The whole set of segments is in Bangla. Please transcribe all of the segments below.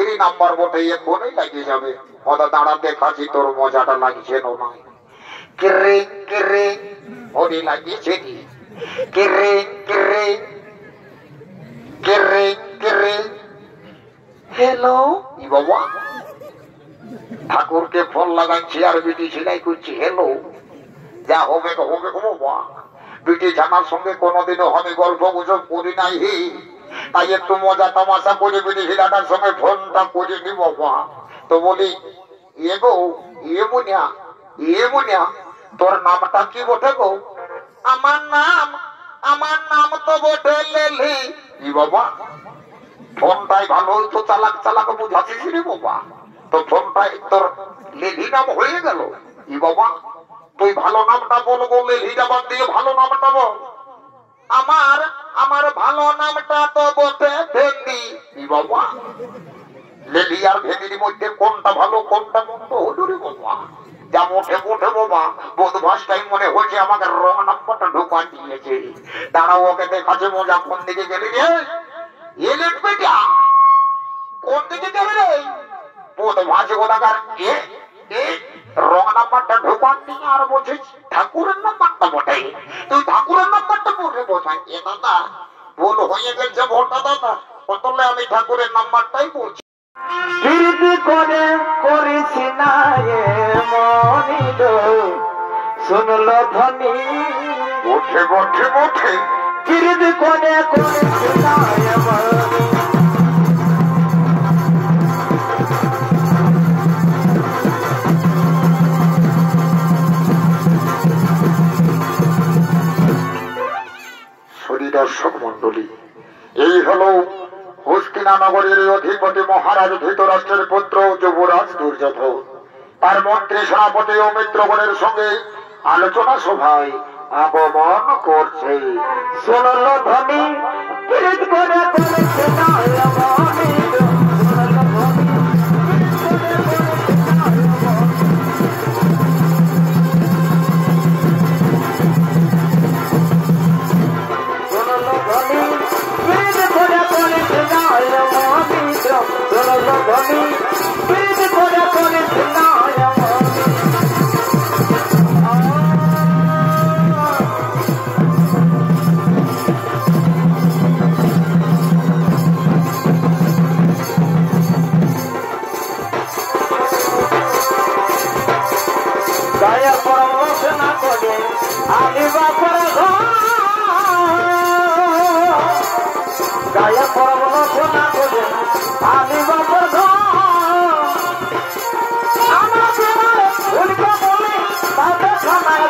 ফ্রি নাম্বার বটে, এখনই লাগিয়ে যাবে। হয়তো দাঁড়া দেখাচ্ছি তোর মজাটা লাগছে না। কিরে কিরে ওরে লাগিয়েছে নি, কিরে কিরে কিরে কিরে। হ্যালো ই বাবা, ঠাকুরকে ফোন লাগাচ্ছি আর বিটি সেলাই করছি। হ্যালো, যা হবে হবে গো বাবা। বিটি জানার সঙ্গে কোনোদিনও আমি গল্প গুজব করি নাই, তাই একটু মজা তামাশা করে বিটি ছেলেটার সঙ্গে ফোনটা করে নি বাবা। তো বলি এ গো এ মুনিয়া তোর নামটা কি বটে গো? আমার নাম তো বটে লেলি। ই বাবা, ফোনটাই ভালো হইতো, চালাক চালাক বুঝাচ্ছিস রে বাবা। তো ফোনটাই তোর লেলি নাম হয়ে গেল। ই বাবা, তুই ভালো নামটা বল গো, লেলিটা বাদ দিয়ে ভালো নামটা বল। আমার ভালো নামটা তো বটে ভেন্ডি। ই বাবা, লেলি আর ভেন্ডির মধ্যে কোনটা ভালো কোনটা মন্দ হলো রে বাবা? যা মোটে মোটে বাবা, বোধভাসটাই মনে হয়েছে আমাকে রং নাম্বারটা ঢোকা দিয়েছে। দাঁড়াও, ওকে দেখাচ্ছে মজা। কোন দিকে গেলি রে? এলেট বেটা, কোন দিকে যাবে রে? বোধভাস গোদাগার রং নাম্বারটা ঢোকান নিয়ে আর বলছিস ঠাকুরের নাম্বারটা বটে। তুই ঠাকুরের নাম্বারটা বলে বোঝাই। এ দাদা, ভুল হয়ে গেছে ভোটটা দাদা, বদলে আমি ঠাকুরের নাম্বারটাই বলছি। করে করিস না মনিল শুনল ধ্বনি, ওঠে বঠে বঠে কিরিদ করে করিস না দর্শক মন্ডলী, এই হলো হস্তিনানগরের অধিপতি মহারাজ ধৃতরাষ্ট্রের পুত্র যুবরাজ দুর্যোধন। তার মন্ত্রী সেনাপতি ও মিত্রগণের সঙ্গে আলোচনা সভায় আগমন করছে। শুনল ধ্বনি, কিরিদ করে করিস না মনিল শুনল ধ্বনি, দয়া পরমোচনা করে আমি বাপর দয়া পরমোচনা করে আমি বাপর আমার উল্টো বলি তাতে খানায়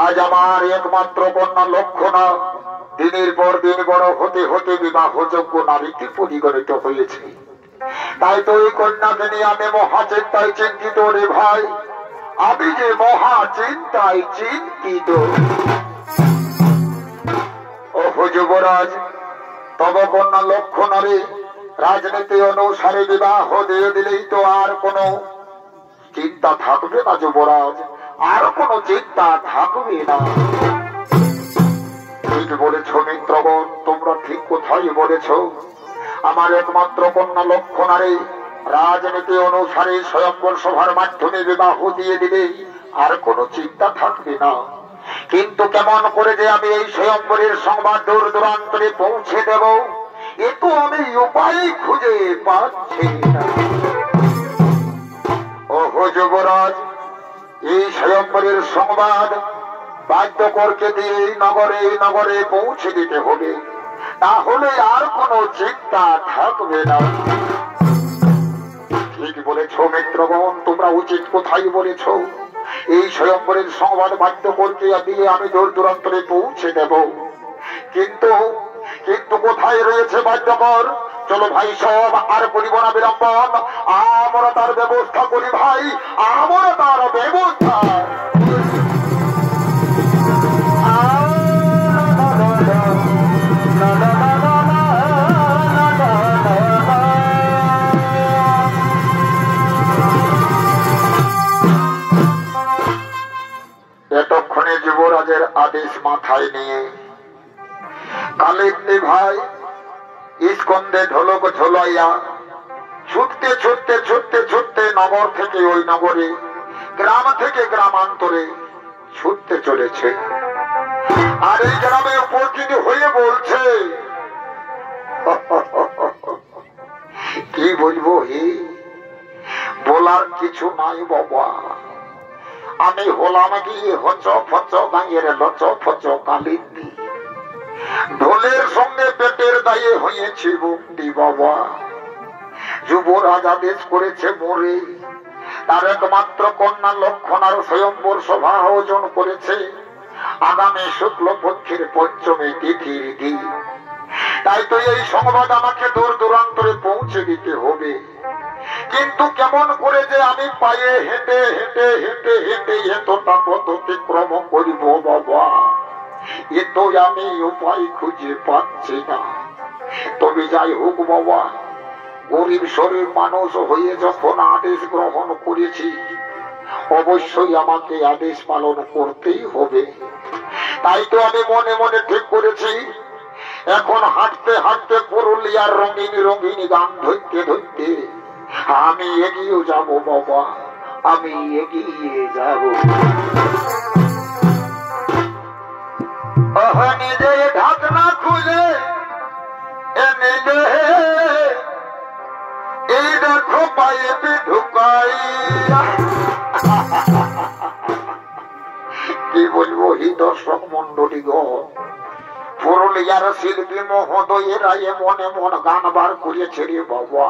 আজ আমার একমাত্র কন্যা লক্ষণা দিনের পর দিন বড় হতে হতে বিবাহযোগ্য নারীতে পরিগণিত হয়েছে। তাই তো এই কন্যাকে নিয়ে আমি মহাচিন্তায় চিন্তিত রে ভাই, আমি যে মহাচিন্তায় চিন্তিত। যুবরাজ, তব কন্যা লক্ষণরে রাজনীতি অনুসারে বিবাহ দিয়ে দিলেই তো আর কোনো চিন্তা থাকবে না যুবরাজ, আর কোনো চিন্তা থাকবে না। ঠিক বলেছ মিত্রগণ, তোমরা ঠিক কোথায় বলেছ। আমার একমাত্র কন্যা লক্ষণারে রাজনীতি অনুসারে স্বয়ম্বর সভার মাধ্যমে বিবাহ দিয়ে দিলেই আর কোনো চিন্তা থাকবে না। কিন্তু কেমন করে যে আমি এই স্বয়ম্বরের সংবাদ দূর দূরান্তরে পৌঁছে দেব, এ তো আমি উপায় খুঁজে পাচ্ছি না। ওহো যুবরাজ, এই স্বয়ম্বরের সংবাদ বাদ্যকরকে দিয়ে নগরে নগরে পৌঁছে দিতে হবে, তাহলে আর কোনো চিন্তা থাকবে না। ঠিক বলেছ মিত্রগণ, তোমরা উচিত কোথায় বলেছ। এই স্বয়ম্বরের সংবাদ বাদ্যকরকে দিয়ে আমি দূর দূরান্তরে পৌঁছে দেব। কিন্তু কিন্তু কোথায় রয়েছে বাদ্যকর? চলো ভাই সব, আর করিব না বিড়ম্বন, আমরা তার ব্যবস্থা করি ভাই, আমরা তার ব্যবস্থা। এতক্ষণে যুবরাজের আদেশ মাথায় নিয়ে কালিন্দী ভাই স্কন্ধে ঢোলক ঝোলাইয়া ছুটতে ছুটতে ছুটতে ছুটতে নগর থেকে ওই নগরে, গ্রাম থেকে গ্রামান্তরে ছুটতে চলেছে। আর এই গ্রামে উপস্থিত হয়ে বলছে, কি বলবো হে, বলার কিছু নাই বাবা। আমি হলাম গিয়ে হচ ফচ গাঁয়ের লচ ফচ কালিন্দী, ঢোলের সঙ্গে পেটের দায়ে হয়েছি বন্দি বাবা। যুবরাজ আদেশ করেছে মোরে, তার একমাত্র কন্যা লক্ষণার স্বয়ম্বর সভা আয়োজন করেছে আগামী শুক্লপক্ষের পঞ্চমী তিথির দিন। তাই তো এই সংবাদ আমাকে দূর দূরান্তরে পৌঁছে দিতে হবে। কিন্তু কেমন করে যে আমি পায়ে হেঁটে হেঁটে হেঁটে হেঁটে এতটা পথ অতিক্রম করিব বাবা, এ তো আমি উপায় খুঁজে পাচ্ছি না। তবে যাই হোক বাবা, গরিব শরীর মানুষ হয়ে যখন আদেশ গ্রহণ করেছি, অবশ্যই আমাকে আদেশ পালন করতেই হবে। তাই তো আমি মনে মনে ঠিক করেছি, এখন হাঁটতে হাঁটতে পুরুলিয়ার রঙিন রঙিন গান ধরতে ধরতে আমি এগিয়ে যাব বাবা, আমি এগিয়ে যাব। নিজে ঢাকনা খুলে নিজে এই দেখো পাইপে ঢুকাই। কি বলবো হি দর্শক মন্ডলী গো, পুরুলিয়ার শিল্পী মহোদয়েরা মনে মন গান বার করেছে রে বাবা,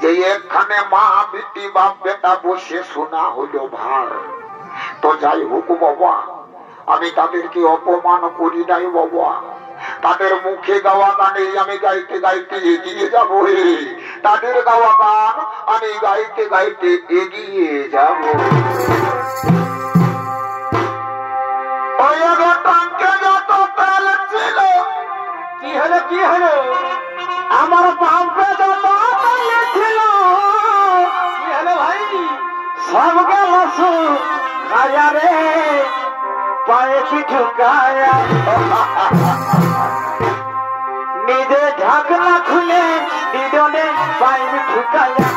যে এখানে মা বেটি বাপ বেটা বসে শোনা হলো ভার। তো যাই হোক বাবা, আমি তাদেরকে অপমান করি নাই বাবা, তাদের মুখে গাওয়া গানে আমি গাইতে গাইতে এগিয়ে যাবো। তাদের গাওয়া গান আমি গাইতে গাইতে এগিয়ে যাব। কি হলো কি হলো, আমার পাম্পে যত ছিল, কি হলো ভাই, সব গেল খায়া রে পায়ে কি ঢুকায়া। নিজে ঢাকনা খুলে দিদনে পায়ে ঢুকায়া।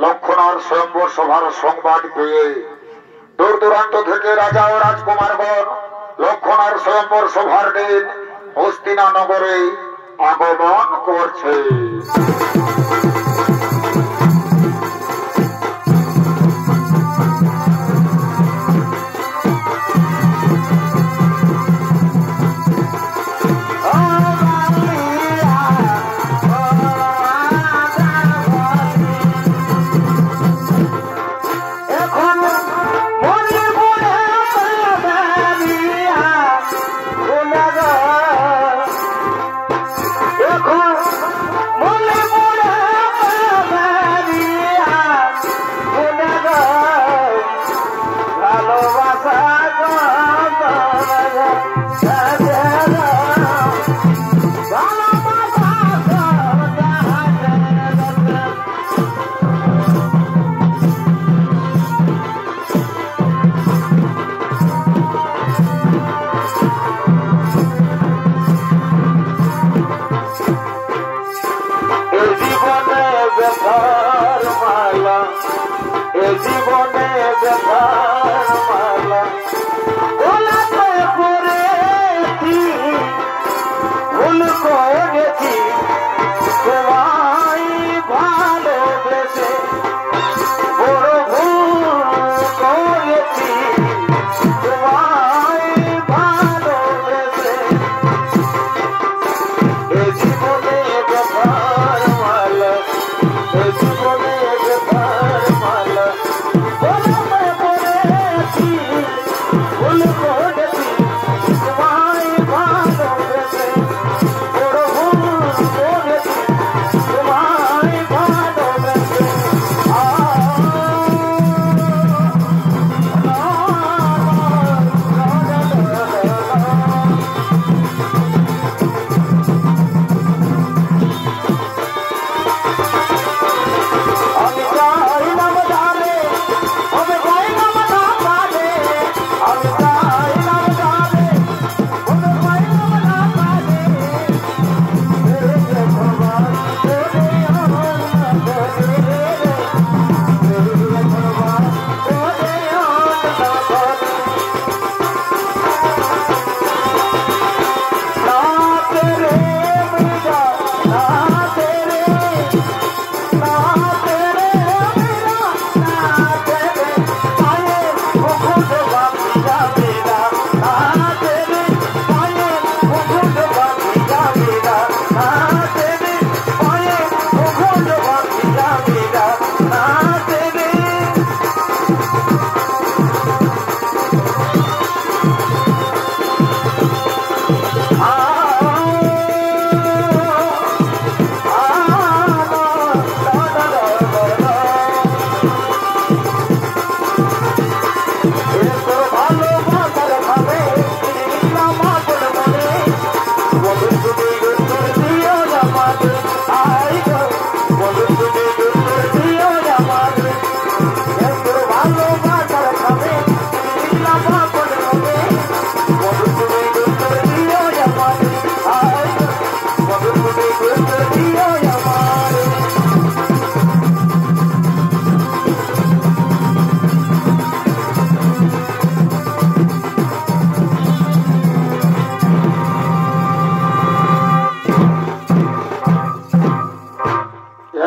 লক্ষণার স্বয়ম্বর সভার সংবাদ পেয়ে দূর দূরান্ত থেকে রাজা ও রাজকুমারগণ লক্ষণার স্বয়ম্বর সভার দিন হস্তিনানগরে আগমন করছে। জীবনে ব্যথার মালা ওলাতে পড়েছি, ভুল করেছি তোমায় ভালোবেসে, বড় ভুল করেছি তোমায় ভালোবেসে। এ জীবনে ব্যথার মালা, এ জীবনে ব্যথার মালা ওলাতে পড়েছি, ভুল করেছি তোমায় ভালোবেসে, বড় ভুল করেছি তোমায় ভালোবেসে। আমি চাইলাম জানে আমি পাইলাম না পারে, আমি চাইলাম জানে আমি পাইলাম না পারে। ভগবান তোরে ভগবান না তেরে বিনা, না তেরে ना तेरे बिना, ना तेरे पाए वो खुद बापिया मेरा, ना तेरे पाए वो खुद बापिया मेरा, ना तेरे पाए वो खुद बापिया मेरा, ना तेरे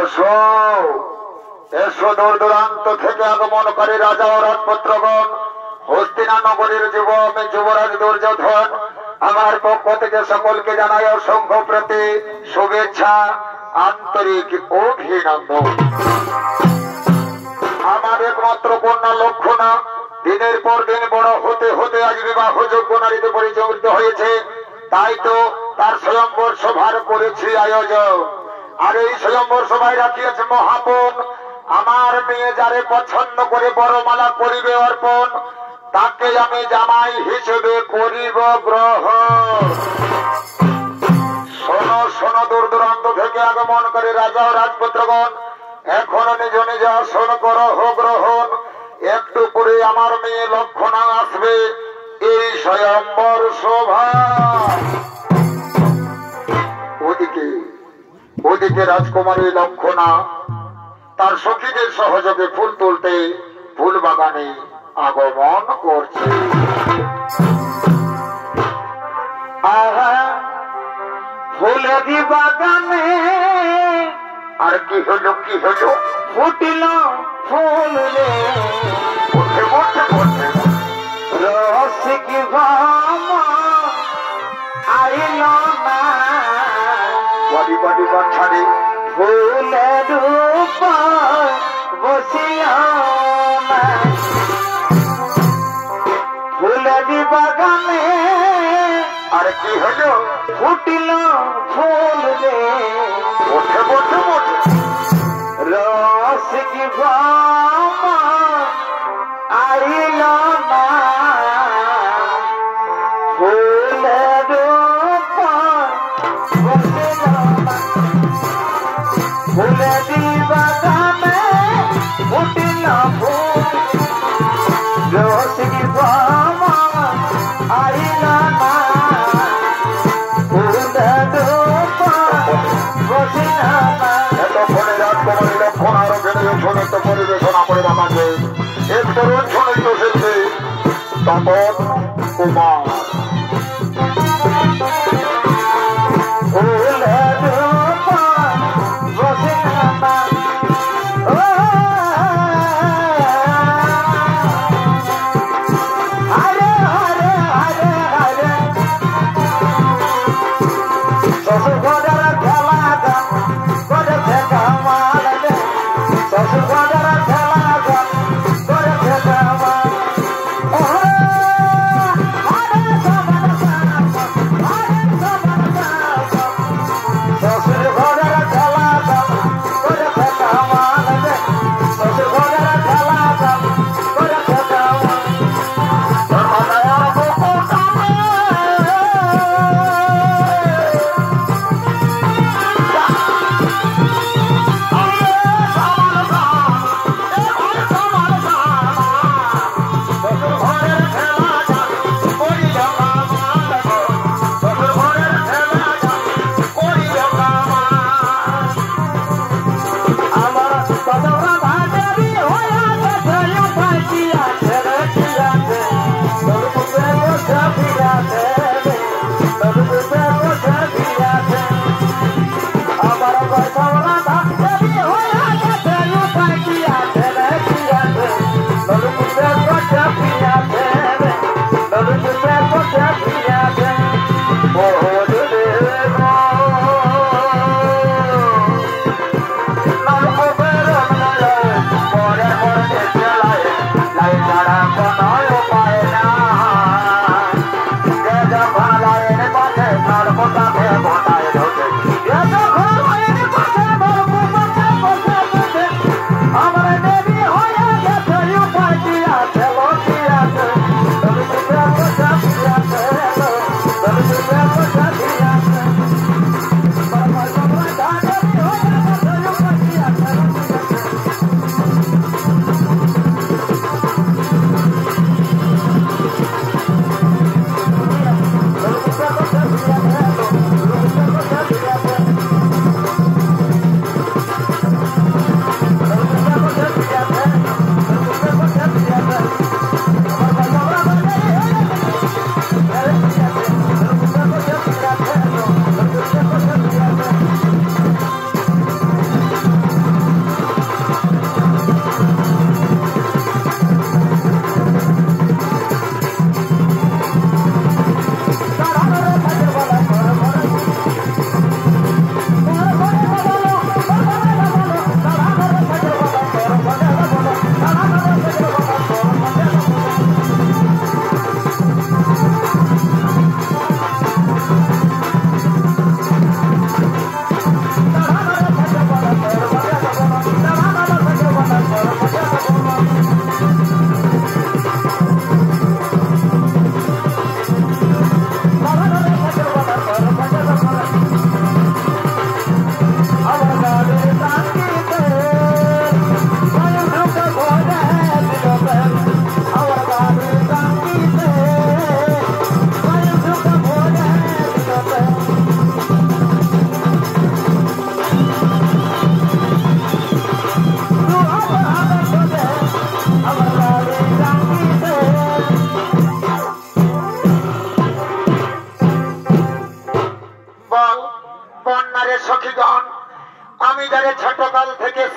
এসো এসো দূর দূরান্ত থেকে আগমনকারী রাজা ও রাজপুত্রগণ, হস্তিনানগরীর যুবরাজ দুর্যোধন, আমার পক্ষ থেকে সকলকে জানাই অসংখ্য প্রতি শুভেচ্ছা, আন্তরিক অভিনন্দন। আমার একমাত্র কন্যা লক্ষণা দিনের পর দিন বড় হতে হতে আজ বিবাহযোগ্য নারীতে পরিচালিত হয়েছে, তাই তো তার স্বয়ম্বর সভার করেছি আয়োজন। আর এই স্বয়ম্বর সভায় রাখিয়েছে মহাপন, আমার মেয়ে যারে পছন্দ করে বড়মালা করিবে অর্পণ, তাকে আমি জামাই হিসেবে করিব গ্রহণ। শোনো শোনো দূর দূরান্ত থেকে আগমন করে রাজা ও রাজপুত্রগণ, এখন নিজ নিজ আসন করো গ্রহণ। একটু করে আমার মেয়ে লক্ষণা আসবে এই স্বয়ম্বর সভা। ওদিকে ওদিকে রাজকুমারী লক্ষণা তার সখীদের সহযোগে ফুল তুলতে ফুল বাগানে আগমন করছে। ফুলেরি বাগানে আর কি হলো কি হলো? ফুটিল ফুল রে উঠে উঠে উঠে রসিক ভামা আইল না বাড়ি বাড়ি বাচ্চারে ফুলের উপর বসিয়া না ফুলেরি বাগানে আর কি হলো? ফুটিল ফুল রে উঠে উঠে উঠে রসিক ভামা আইল না ফুলের উপর বসিল না ফুলেরি বাগানে ফুটিল ফুল রসিক ভামা আইল না ফুলের উপর বসিল না এতক্ষণে রাজকুমারী লক্ষণ আরো বেড়ে সনিত পরিবেশনা করে বাবাকে এক তরুণ সনিত শিল্পী তপন কুমার। ফুলের উপর বসিল না হরে হরে হরে হরে শ্বশুর ঘরের খেলা গান করেছে কামাল রে শ্বশুর ঘরের খেলা গান করেছে কামাল শ্বশুর ঘরের খেলা গান করেছে কামাল রে শ্বশুর ঘরের খেলা গান করেছে কামাল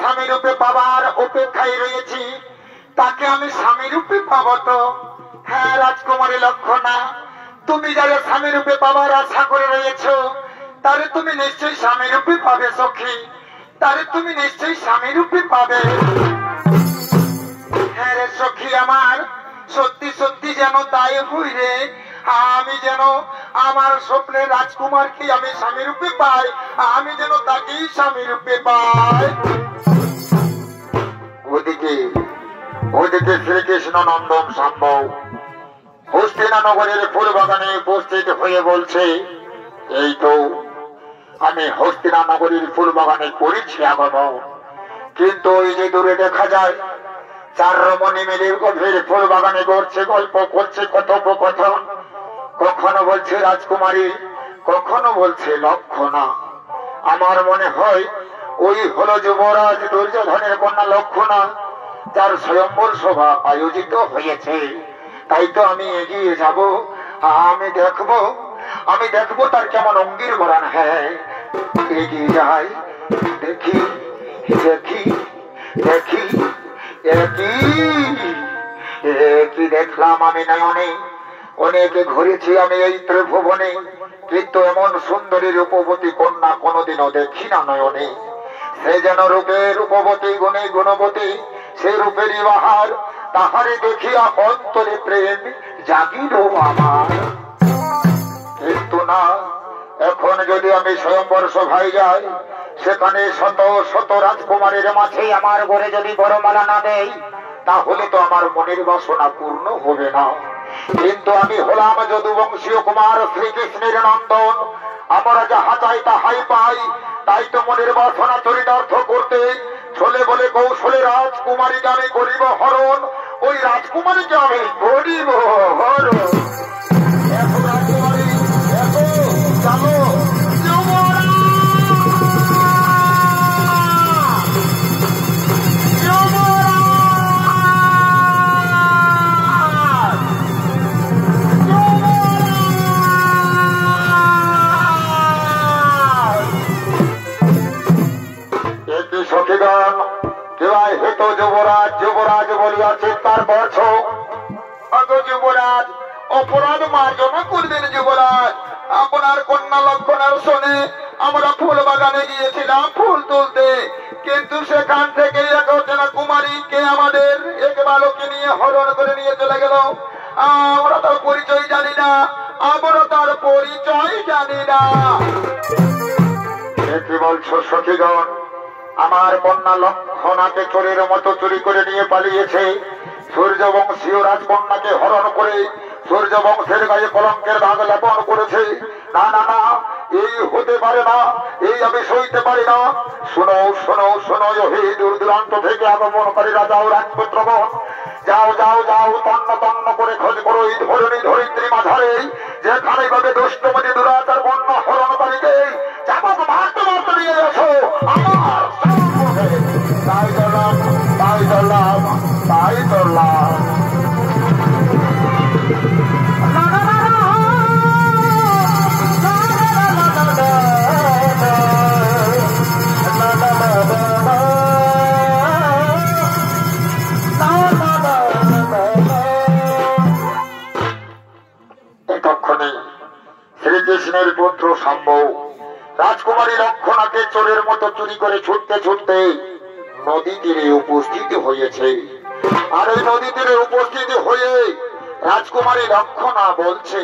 স্বামী রূপে পাবার অপেক্ষায় রয়েছি, তাকে আমি স্বামী রূপে পাবো তো? হ্যাঁ রাজকুমারী লক্ষণা, তুমি যারা স্বামী রূপে পাবার আশা করে রয়েছ, তারে তুমি নিশ্চয়ই স্বামী রূপে পাবে সখী, তারে তুমি নিশ্চয়ই স্বামী রূপে পাবে। হ্যাঁ রে সখী আমার, সত্যি সত্যি যেন তাই হই রে, আমি যেন আমার স্বপ্নের রাজকুমারকে আমি স্বামী রূপে পাই, আমি যেন তাকেই স্বামী রূপে পাই। ওদিকে ওদিকে শ্রীকৃষ্ণ নন্দন সম্ভব হস্তিনানগরের ফুল বাগানে উপস্থিত হয়ে বলছে, এই তো আমি হস্তিনানগরীর ফুল বাগানে করেছি আগমন, কিন্তু ওই যে দূরে দেখা যায় চার রমণী মিলে গভীর ফুল বাগানে করছে, গল্প করছে, কথোপকথন। কখনো বলছে রাজকুমারী, কখনো বলছে লক্ষণা। আমার মনে হয় ওই হলো যুবরাজ দুর্যোধনের কন্যা লক্ষণা, যার স্বয়ম্বর সভা আয়োজিত হয়েছে। তাই তো আমি এগিয়ে যাব, আমি দেখবো তার কেমন অঙ্গির বরান। হ্যাঁ এগিয়ে যাই, দেখি দেখি দেখি কি দেখলাম আমি নয়নে, অনেকে ঘুরেছি আমি এই ত্রিভুবনে, কিন্তু এমন সুন্দরী রূপবতী কন্যা কোনোদিনও দেখি না নয়নে। সে যেন রূপে রূপবতী, গুণে গুণবতী, সে রূপেরই বাহার, তাহারে দেখিয়া অন্তরে প্রেম জাগিল আমার। কিন্তু না, এখন যদি আমি স্বয়ম্বর সভায় যাই, সেখানে শত শত রাজকুমারের মাঝে আমার ঘরে যদি বরমালা না দেই, তাহলে তো আমার মনের বাসনা পূর্ণ হবে না। কিন্তু আমি হলাম যদুবংশীয় কুমার শ্রীকৃষ্ণের নন্দন, আমরা যাহা চাই তাহাই পাই। তাই তো মনের বাসনা চরিতার্থ করতে ছলে বলে কৌশলে রাজকুমারীকে আমি করিব হরণ, ওই রাজকুমারীকে আমি করিব হরণ। এখন রাজকুমারী, এখন চলো যুবরাজ যুবরাজ বলিয়া চিৎকার করছ। যুবরাজ অপরাধ মার্জনা করবেন যুবরাজ, আপনার কন্যা লক্ষণার শোনে আমরা ফুল বাগানে গিয়েছিলাম ফুল তুলতে, কিন্তু সেখান থেকে এক অচেনা কুমারীকে আমাদের এক বালককে নিয়ে হরণ করে নিয়ে চলে গেল। আমরা তার পরিচয় জানি না, আমরা তার পরিচয় জানি না। কি বলছো সখীগণ? আমার কন্যা লক্ষণাকে চোরের মতো চুরি করে নিয়ে পালিয়েছে, সূর্যবংশীয় রাজকন্যাকে হরণ করে সূর্যবংশের গায়ে কলঙ্কের দাগ লেপন করেছে। না না না, এই হতে পারে না, এই আমি সইতে পারি না। শোনো শোনো শোনো, হে দূর দূরান্ত থেকে আগমনকারীরা, যাও রাজপুত্রগণ, যাও যাও যাও, তন্ন তন্ন করে খোঁজ করো এই ধরণী ধরিত্রী মাঝারে, যেখানে ভাবে দুষ্টমতি দুরাচার কন্যা হরণকারীকে চাপক মারতে মারতে নিয়ে আসো আমার। তাই ধরলাম তাই ধরলাম তাই ধরলাম। শ্রীকৃষ্ণের পুত্র শাম্ব রাজকুমারী লক্ষণাকে চোরের মতো চুরি করে ছুটতে ছুটতে নদী তীরে উপস্থিত হয়েছে। আর এই নদী তীরে উপস্থিত হয়ে রাজকুমারী লক্ষণা বলছে,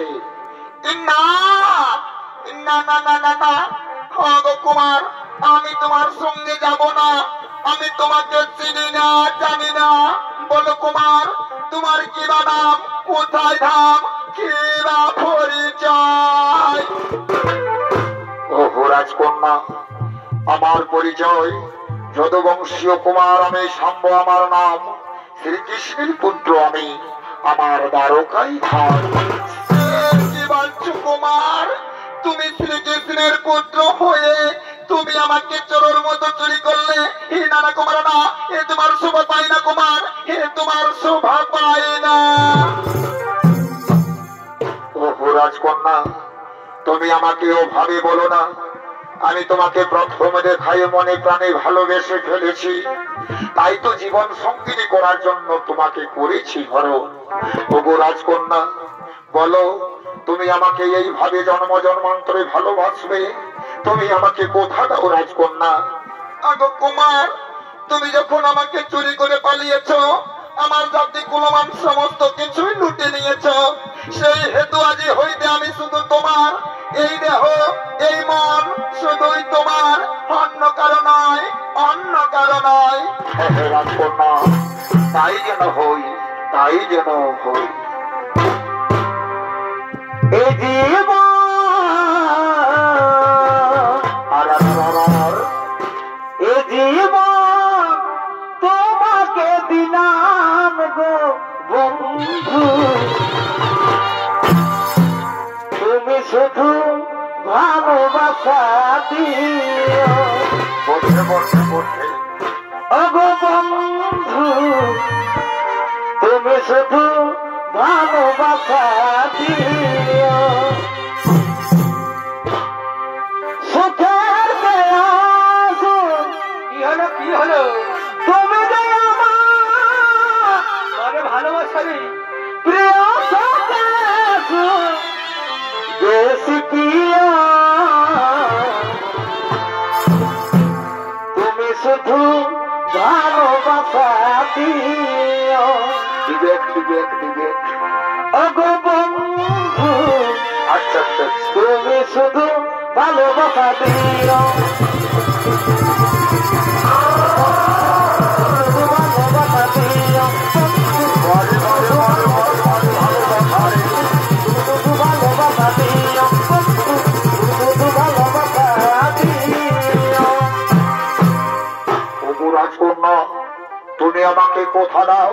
না না না না না না, কুমার আমি তোমার সঙ্গে যাব না, আমি তোমাকে চিনি না জানি না। বলো কুমার, তোমার কি বা নাম, কোথায় ধাম, কি বা পরিচয়? ওহো রাজকন্যা, আমার পরিচয় যদুবংশীয় কুমার আমি শাম্ব, আমার নাম শ্রীকৃষ্ণের পুত্র আমি, আমার দ্বারকাই ধাম। কি বলছো কুমার, তুমি শ্রীকৃষ্ণের পুত্র হয়ে তুমি আমাকে চোরের মতো চুরি করলে? না না কুমার না, এ তোমার শোভা পায় না কুমার, এ তোমার শোভা পায় না। ওহো রাজকন্যা, তুমি আমাকে ওভাবে বলো না, আমি তোমাকে প্রথমে দেখাই মনে প্রাণে ভালোবেসে ফেলেছি, তাই তো জীবন সঙ্গিনী করার জন্য তোমাকে করেছি হরণ। ওগো রাজকন্যা, বলো তুমি আমাকে এইভাবে জন্ম জন্মান্তরে ভালোবাসবে? তুমি আমাকে কথা দাও রাজকন্যা। আগো কুমার, তুমি যখন আমাকে চুরি করে পালিয়েছ, আমার জাতি কুলমান সমস্ত কিছুই লুটে নিয়েছ, সেই হেতু আজি হইতে আমি শুধু তোমার, এই দেহ এই মন শুধুই তোমার, অন্য কারো নয়, অন্য কারো নয়। রাজকন্যা, তাই যেন হই, তাই যেন হই। এই জীবন এই জীবন তোমাকে দিলাম গো বন্ধু, তুমি শুধু ভালোবাসা দিও। বসে বসে বসে ওগো বন্ধু, তুমি শুধু ভালোবাসা দিও। সুখের দেয়াস কি হলো, কি হলো? তুমি যে আমার ভালোবাসারি প্রিয় সখেস বেশি প্রিয়, তুমি শুধু ভালোবাসা দিও। বিবেক বিবেক বিবেক ওগো বন্ধু, আচ্ছা আচ্ছা, তুমি শুধু ভালোবাসা দিও। ভালোবাসা দিও, ভালোবাসা দিও, ভালোবাসা দিও। ওগো রাজকন্যা, তুমি আমাকে কথা দাও,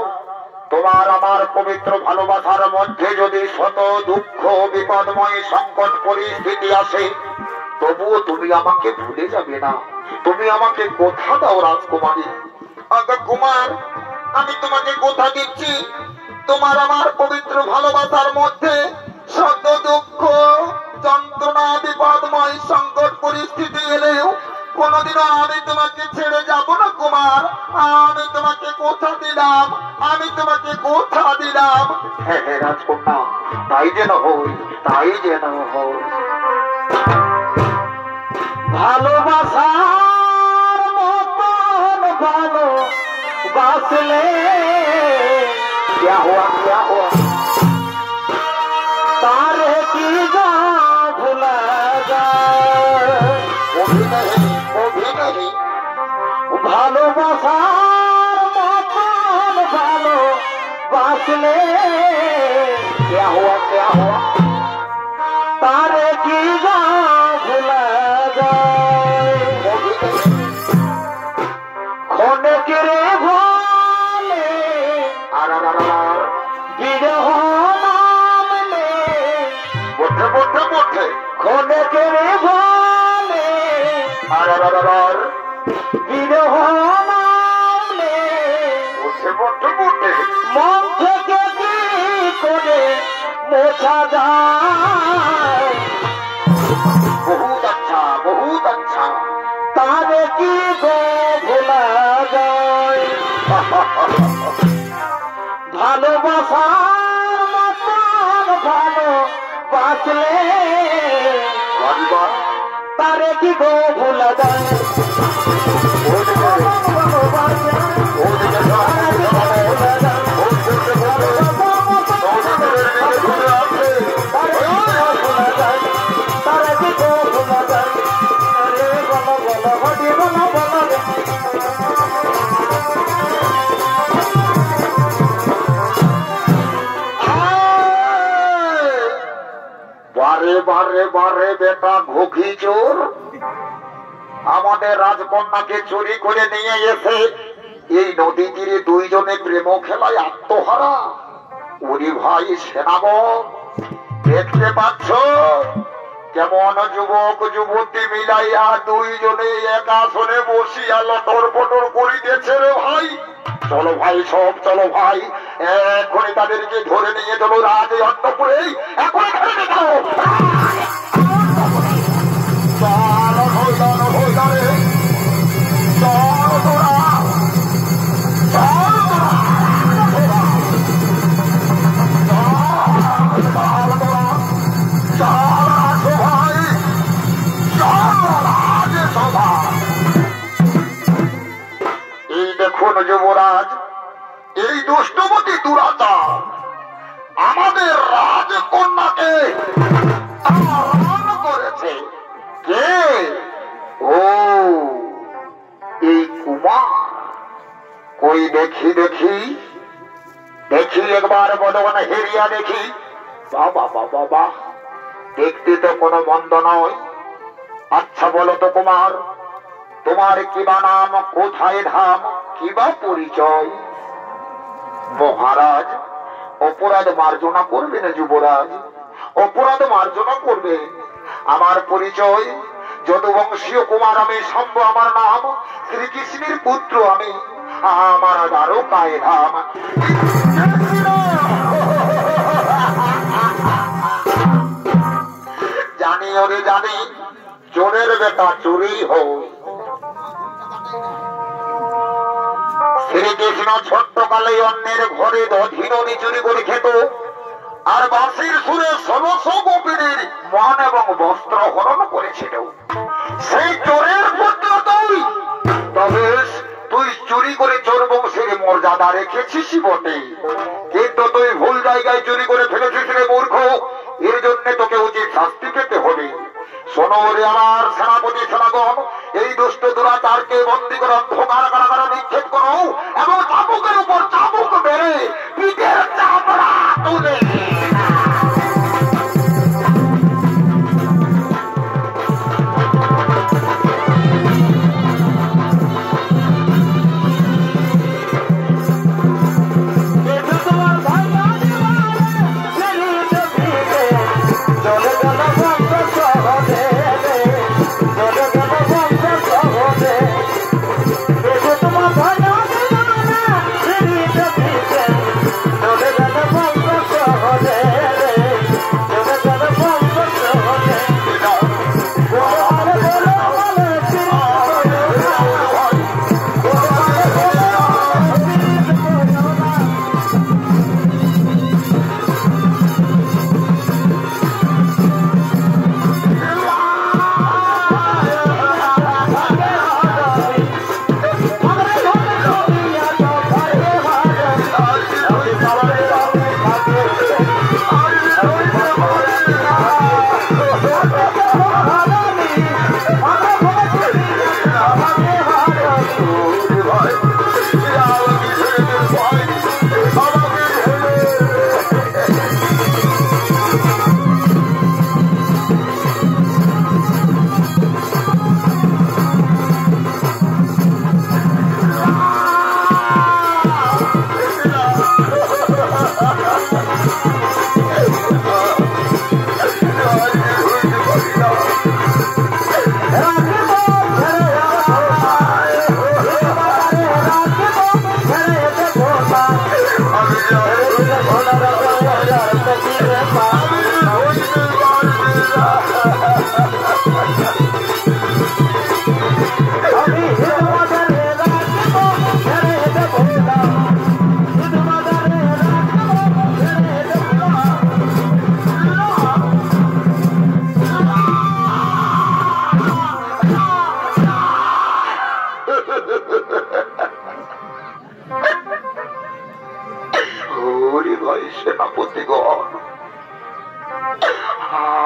তোমার আমার পবিত্র ভালোবাসার মধ্যে যদি শত দুঃখ বিপদময় সংকট পরিস্থিতি আসে, তবুও তুমি আমাকে ভুলে যাবে না। তুমি আমাকে কথা দাও রাজকুমারী। আচ্ছা কুমার, আমি তোমাকে কথা দিচ্ছি, তোমার আমার পবিত্র ভালোবাসার মধ্যে শত দুঃখ যন্ত্রণা বিপদময় সংকট পরিস্থিতি এলেও কোনদিনও আমি তোমাকে ছেড়ে যাব না কুমার। আমি তোমাকে কথা দিলাম, আমি তোমাকে কথা দিলাম। হ্যাঁ হ্যাঁ রাজকন্যা, তাই যেন হই, তাই যেন হই। ভালোবাসার মতন ভালোবাসলে क्या हुआ तारे की जा भुला যায়, वो भी नहीं ভালোবাসার মতন ভালোবাসলে क्या हुआ तारे की जा भुला যায়, खोने के रे भोले বিরহ নামলে, বটে বটে বটে खोने के रे भोले বিরহ নামলে, বটে বটে বটে মন থেকে কি করে মোছা যায়। বহুত আচ্ছা তারে কি গো ভোলা যায়। ভালোবাসার মতন ভালোবাসলে তারে কি গো ভোলা যায়। বারে বারে বেটা ঘুঘি চোর আমাদের রাজকন্যাকে চুরি করে নিয়ে এসে এই নদী তীরে দুইজনে প্রেম খেলায় আত্মহারা। ওরে ভাই সেনাগণ, দেখতে পাচ্ছ কেমন যুবক যুবতী মিলাইয়া দুইজনে এক আসনে বসিয়া লটর পটর করিতেছে রে ভাই। চলো ভাই সব, চলো ভাই, এখনই তাদেরকে ধরে নিয়ে চলো রাজ অন্তপুরে, এখন ধরে নিয়ে চলো। দেখুন যুবরাজ, এই দুষ্টমতি দুরাচার আমাদের রাজকন্যাকে আহরণ করেছে। কে? ও এই কুমার। কই দেখি দেখি দেখি একবার বদন হেরিয়া দেখি। বাবা বাবা বাহ, দেখতে তো কোনো মন্দ নয়। আচ্ছা বলো তো কুমার, তোমার কিবা নাম, কোথায় ধাম, কিবা পরিচয়? মহারাজ, অপরাধ মার্জনা করবে না যুবরাজ, অপরাধ মার্জনা করবে। আমার পরিচয় যদুবংশীয় কুমার আমি, শম্ভ আমার নাম, শ্রীকৃষ্ণের পুত্র আমি, আমার দ্বারকায় ধাম। জানি ওরে জানি, চোরের বেটা চুরি হয়। শ্রীকৃষ্ণ ছোট্টকালে অন্যের ঘরে দধিননি চুরি করে খেত, আর বাঁশির সুরে ১৬০০ গোপিনীর মন এবং বস্ত্র হরণ করেছিল। সেই চোরের পুত্র তুই, তবে তুই চুরি করে চোর বংশের মর্যাদা রেখেছিস বটে, কিন্তু তুই ভুল জায়গায় চুরি করে ফেলেছিস রে মূর্খ। এর জন্য তোকে উচিত শাস্তি পেতে হবে। শোনো রে আমার সেনাপতি সেনাগণ, এই দুষ্ট দুরাচারকে বন্দী করে অন্ধকার কারাগারে নিক্ষেপ করো এবং চাবুকের উপর চাবুক মেরে পিঠের চামড়া তুলে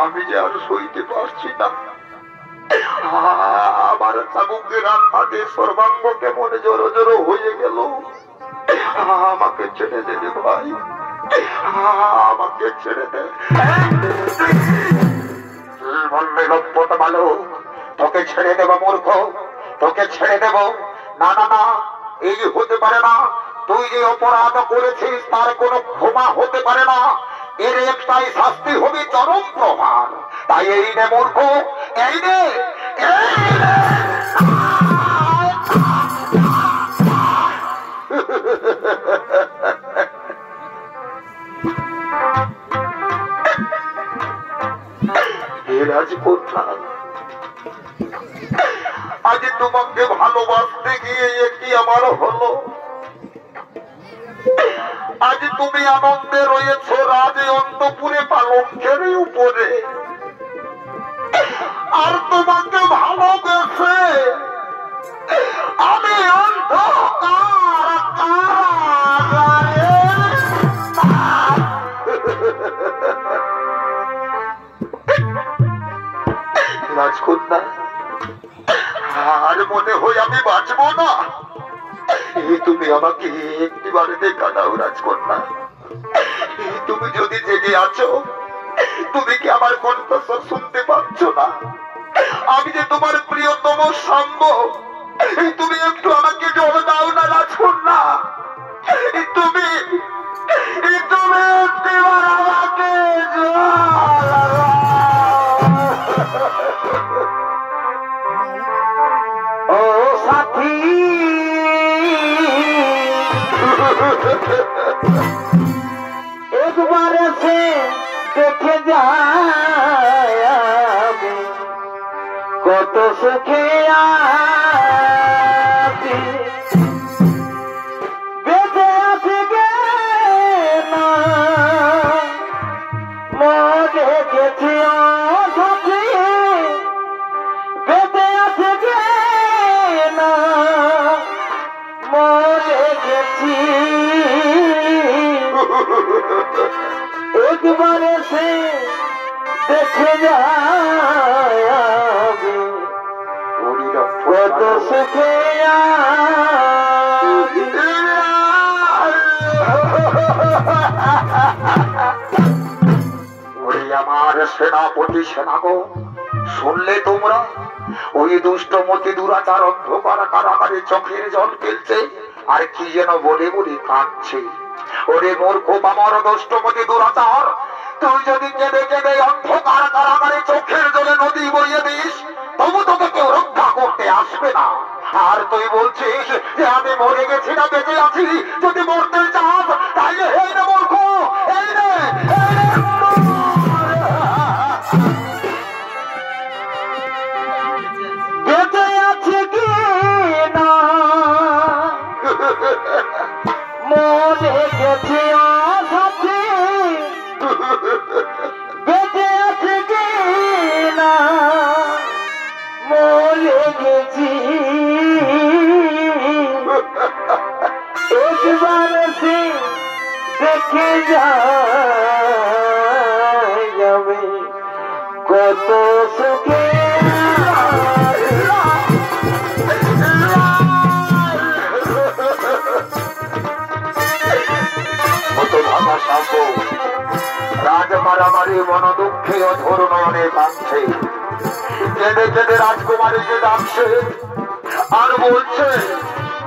আমি যে আর সইতে পারছি না। আমার চাবুকের আঘাতে সর্বাঙ্গ কেমন জড়ো জড়ো হয়ে গেল। আমাকে ছেড়ে দে রে ভাই, আমাকে ছেড়ে দে। বলবে লভ্যতা ভালো, তোকে ছেড়ে দেব মূর্খ, তোকে ছেড়ে দেব। না না না, এই হতে পারে না। তুই যে অপরাধ করেছিস তার কোনো ক্ষমা হতে পারে না। এর একটাই শাস্তি হবে চরম প্রহার। তাই এই নে মূর্খ, এই নে, রাজপুত্র, আজ তোমাকে ভালোবাসতে গিয়ে কি আমার হলো? আজ তুমি আনন্দে রয়েছ রাজে অন্তপুরে পালঙ্কের উপরে, আর তোমাকে ভালোবেসে আমি অন্ধকারে রাজকন্যা, আর মনে হয় আমি বাঁচবো না। তুমি আমাকে একটিবারে দেখা দাও রাজকন্যা। তুমি যদি জেগে আছো, তুমি কি আমার কণ্ঠস্বর শুনতে পাচ্ছ না? আমি যে তোমার প্রিয়তম শাম্ব, তুমি একটু আমাকে জল দাও না রাজকন্যা। তুমি তুমি একটিবার আমাকে ও সাথী, একবার এসে দেখে যায় কত সুখে আছি, বেঁচে আছি গে না মরে গেছি সাথী, বেঁচে আছি গে না মরে গেছি। একবার এসে দেখে যায় কত সুখে আমার সেনাপতি সেনাগো, শুনলে তোমরা? ওই দুষ্টমতি দুরাচার অন্ধকার কারাগারে চোখের জল ফেলছে আর কি যেন বলে বলে কাঁদছে। ওরে মূর্খ আমার দুষ্টমতি দুরাচার, তুই যদি কেঁদে কেঁদে অন্ধকার কারাগারে চোখের জলে নদী বইয়ে দিস, তবু তোকে কেউ রক্ষা করতে আসবে না। আর তুই বলছিস যে আমি মরে গেছি না বেঁচে আছি? যদি মরতে চাস তাহলে এই রে মূর্খ, এই রে, এই রে। বেঁচে আছে কি না মরে গেছে সাথী, বেঁচে আছে কি না মরে গেছি। একবার সে দেখে যাবে কত সুখে রাজমারামারি মন দুঃখে অধর নয়নে কাঁদছে, কেঁদে কেঁদে রাজকুমারীকে ডাকছে আর বলছে,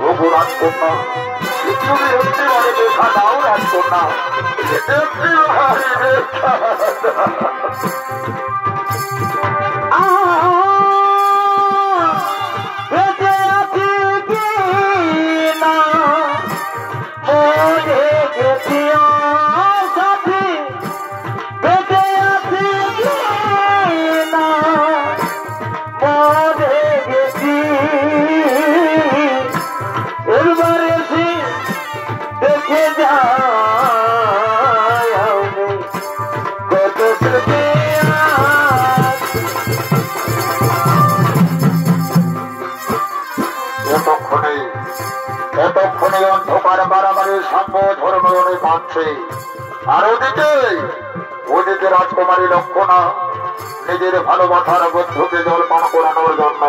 ওগো রাজকন্যা, তুমি একটিবারে দেখা দাও রাজকন্যা, একটিবারে দেখা দাও। বেঁচে আছি কি না মরে গেছি সাথী, বেঁচে আছি কি না মরে গেছি। একবার এসে দেখে যায় কত সুখে এতক্ষণে অন্ধকার বাড়াবাড়ি সাম্য ধর্ময়নে কাঁদছে। আর ওদিকে রাজকুমারী লক্ষণা নিজের ভালোবাসার বন্ধুকে জল পান করানোর জন্য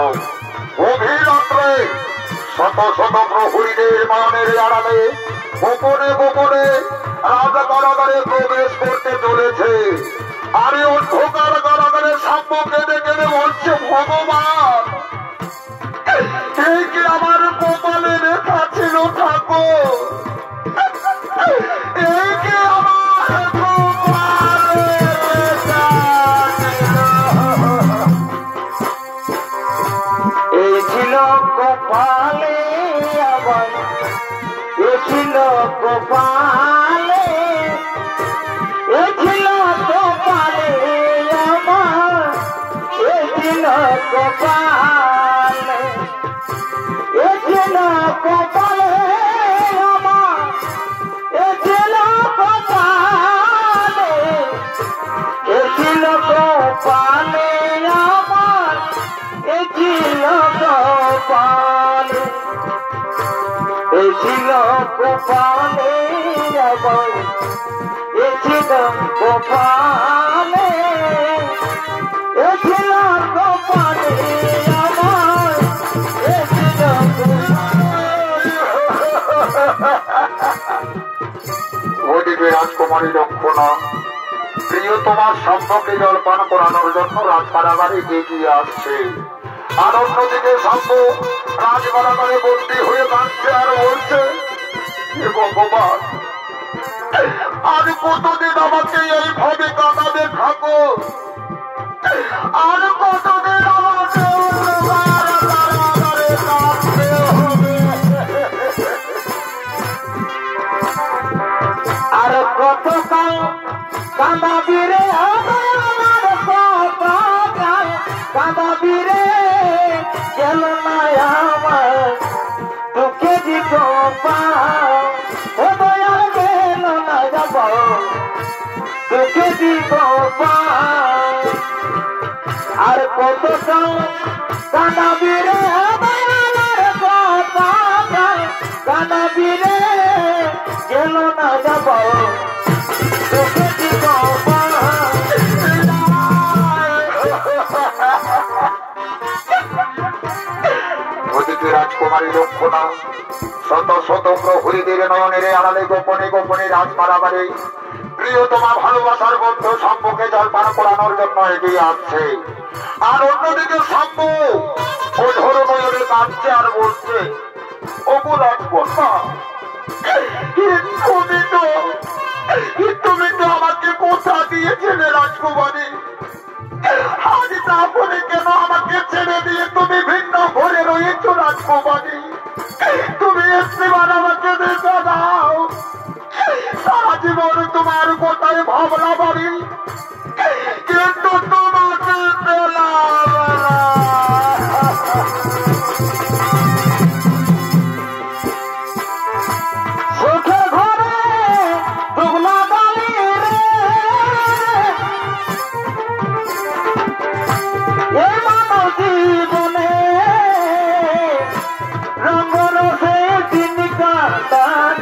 গভীর রাত্রে শত শত প্রহরীদের মানের আড়ালে গোপনে গোপনে রাজা কারাগারে প্রবেশ করতে চলেছে। আর এই অন্ধকার কারাগারে সাম্য কেঁদে কেঁদে বলছে, ভগবান, এই কি আমার কপালে লেখা ছিল ঠাকুর? এই কি আমার কপালে লেখা ছিল? এই ছিল কপালে আমার, এ ছিল কপালে, এ ছিল কপালে আমার, এ ছিল কপালে, এ ছিল কপালে আমার, এ ছিল কপালে, এ ছিল কপালে আমার, এ ছিল কপালে। ছিল গোপালে আমার এ ছিল গোপালে এ ছিল গোপালে আমার এ ছিল ওদিকে রাজকুমারী লক্ষণা প্রিয় তোমার সম্পর্কে জলপান করানোর জন্য রাজকারাগারে এগিয়ে আসছে। আর অন্যদিকে শম্ভু রাজকারাগারে বন্দী হয়ে কাঁদছে আর বলছে, হে ভগবান, আর কতদিন আমাকে এইভাবে কাঁদাবে থাকো, আর কতদিন আমাকে কারাগারে কাঁদতে হবে। আর কতকাল কাঁদাবি রে আমার কতকাল কাঁদাবি রে গেল না আমার তোকে দিব ও দয়াল গেল না যাব তোকে দিব আর কতকাল কাঁদাবি রে আমার কতকাল কাঁদাবি রে গেল না যাব তোকে দিব ওদিকে রাজকুমারী লক্ষণা শত শত প্রহরীদের নয়নের আড়ালে গোপনে গোপনে রাজকারাগারে প্রিয় তোমার ভালোবাসার বন্ধু শম্ভুকে জলপান করানোর জন্য এগিয়ে আসছে। আর অন্যদিকে শম্ভু কঠোর নয়নে কাঁদছে আর বলছে, ওগো রাজকন্যা, তুমি তো আমাকে কোথা দিয়েছিলে রাজকুমারী, আজ তারপরে কেন আমাকে ছেড়ে দিয়ে তুমি ভিন্ন ঘরে রয়েছো রাজকুমারী? তুমি একটিবার আমাকে দেখা দাও, সারা জীবন তোমার কোথায় ভাবনা বাড়ি, কিন্তু তোমাকে পেলাম না। সুখে ঘরে দুগলা বালি রে এ মানব জীবনে রঙ্গরসে দিন কাটান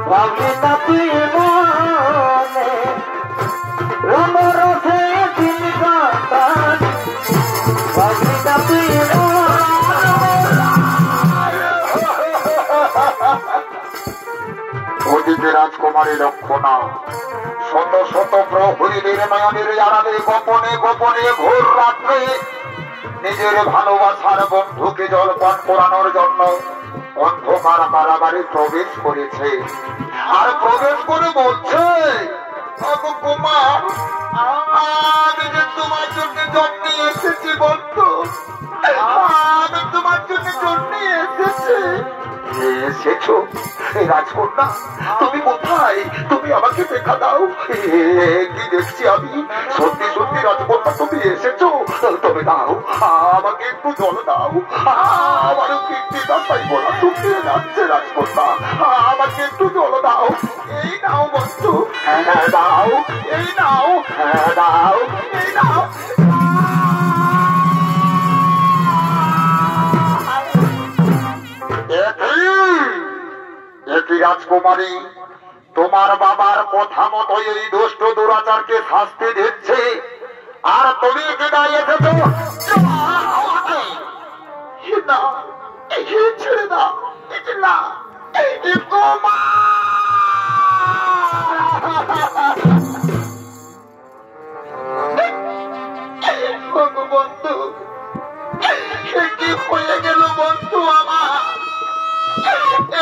ভাবলি না তুই মনে রঙ্গরসে দিন কাটান ভাবলি না তুই ওদিকে রাজকুমারী লক্ষণা শত শত প্রহরীদের নয়নের আড়ালে গোপনে গোপনে ভোর রাত্রে নিজের ভালোবাসার বন্ধুকে জলপান করানোর জন্য অন্ধকার কারাগারে প্রবেশ করেছে। আর প্রবেশ করে বলছে, ওগো কুমার, আমি যে তোমার জন্য জন্ম এসেছি বন্ধু, আমি তোমার জন্য জন্ম এসেছি। এসেছো রাজকন্যা, তুমি কোথায়? তুমি আমাকে দেখা দাও। কি দেখছি আমি? সত্যি সত্যি রাজকন্যা তুমি এসেছো? তবে দাও, আমাকে একটু জল দাও, আমারও কীর্তিটা পাইব না, শুকিয়ে যাচ্ছে রাজকন্যা, আমাকে একটু জল দাও। এই নাও বন্ধু, হ্যাঁ দাও, এই নাও, হ্যাঁ দাও, এই নাও। রাজকুমারী, তোমার বাবার কথা মতো এই দুষ্ট দুরাচারকে শাস্তি দিচ্ছে, আর তুমি বিদায় এসেছো। না, ছেড়ে দাও না, বন্ধু, কি হয়ে গেল বন্ধু আমার,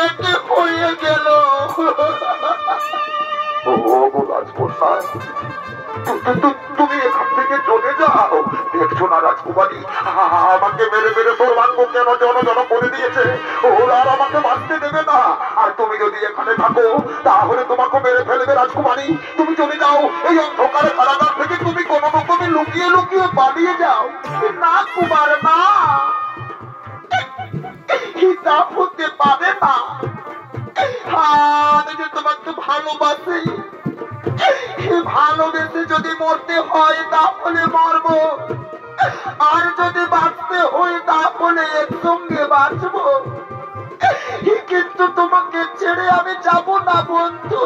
এতে হয়ে গেল। তুমি এখান থেকে চলে যাও। দেখছো না রাজকুমারী, আমাকে মেরে মেরে সর্বাঙ্গ কেন জন জন করে দিয়েছে, ওরা আর আমাকে বাঁচতে দেবে না। আর তুমি যদি এখানে থাকো তাহলে তোমাকে মেরে ফেলবে রাজকুমারী। তুমি চলে যাও, এই অন্ধকারে কারাগার থেকে তুমি কোন রকমে লুকিয়ে লুকিয়ে পালিয়ে যাও। না কুমার, না, হিসাব হতে পারে না। আমি যে তোমাকে ভালোবাসি, ভালোবেসে যদি মরতে হয় তাহলে মরবো, আর যদি বাঁচতে হয় তাহলে একসঙ্গে বাঁচবো। কিন্তু তোমাকে ছেড়ে আমি যাব না বন্ধু,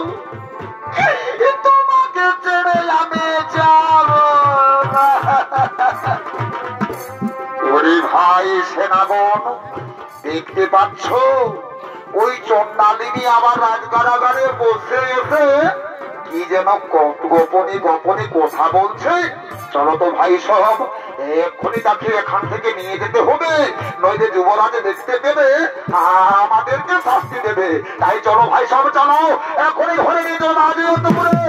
তোমাকে ছেড়ে আমি যাব না। ওরে ভাই সেনাগণ, দেখতে পাচ্ছ ওই চন্ডালিনী আবার রাজকারাগারে বসে এসে কি যেন গোপনে গোপনে কথা বলছে। চলো তো ভাই সব, এক্ষুনি তাকে এখান থেকে নিয়ে যেতে হবে, নইলে যুবরাজ দেখতে পেলে আমাদেরকে শাস্তি দেবে। তাই চলো ভাই সব, চালাও, এক্ষুনি ধরে নিয়ে চলো রাজপুরে।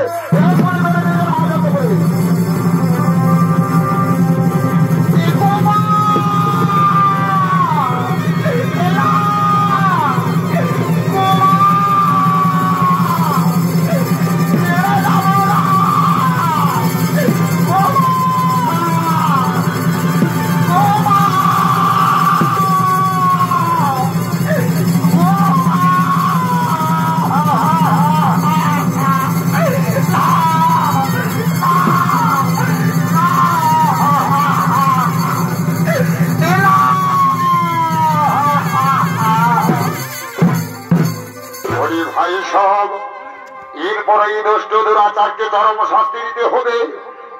এরপরে এই দুষ্ট দুরাচারকে চরম শাস্তি দিতে হবে।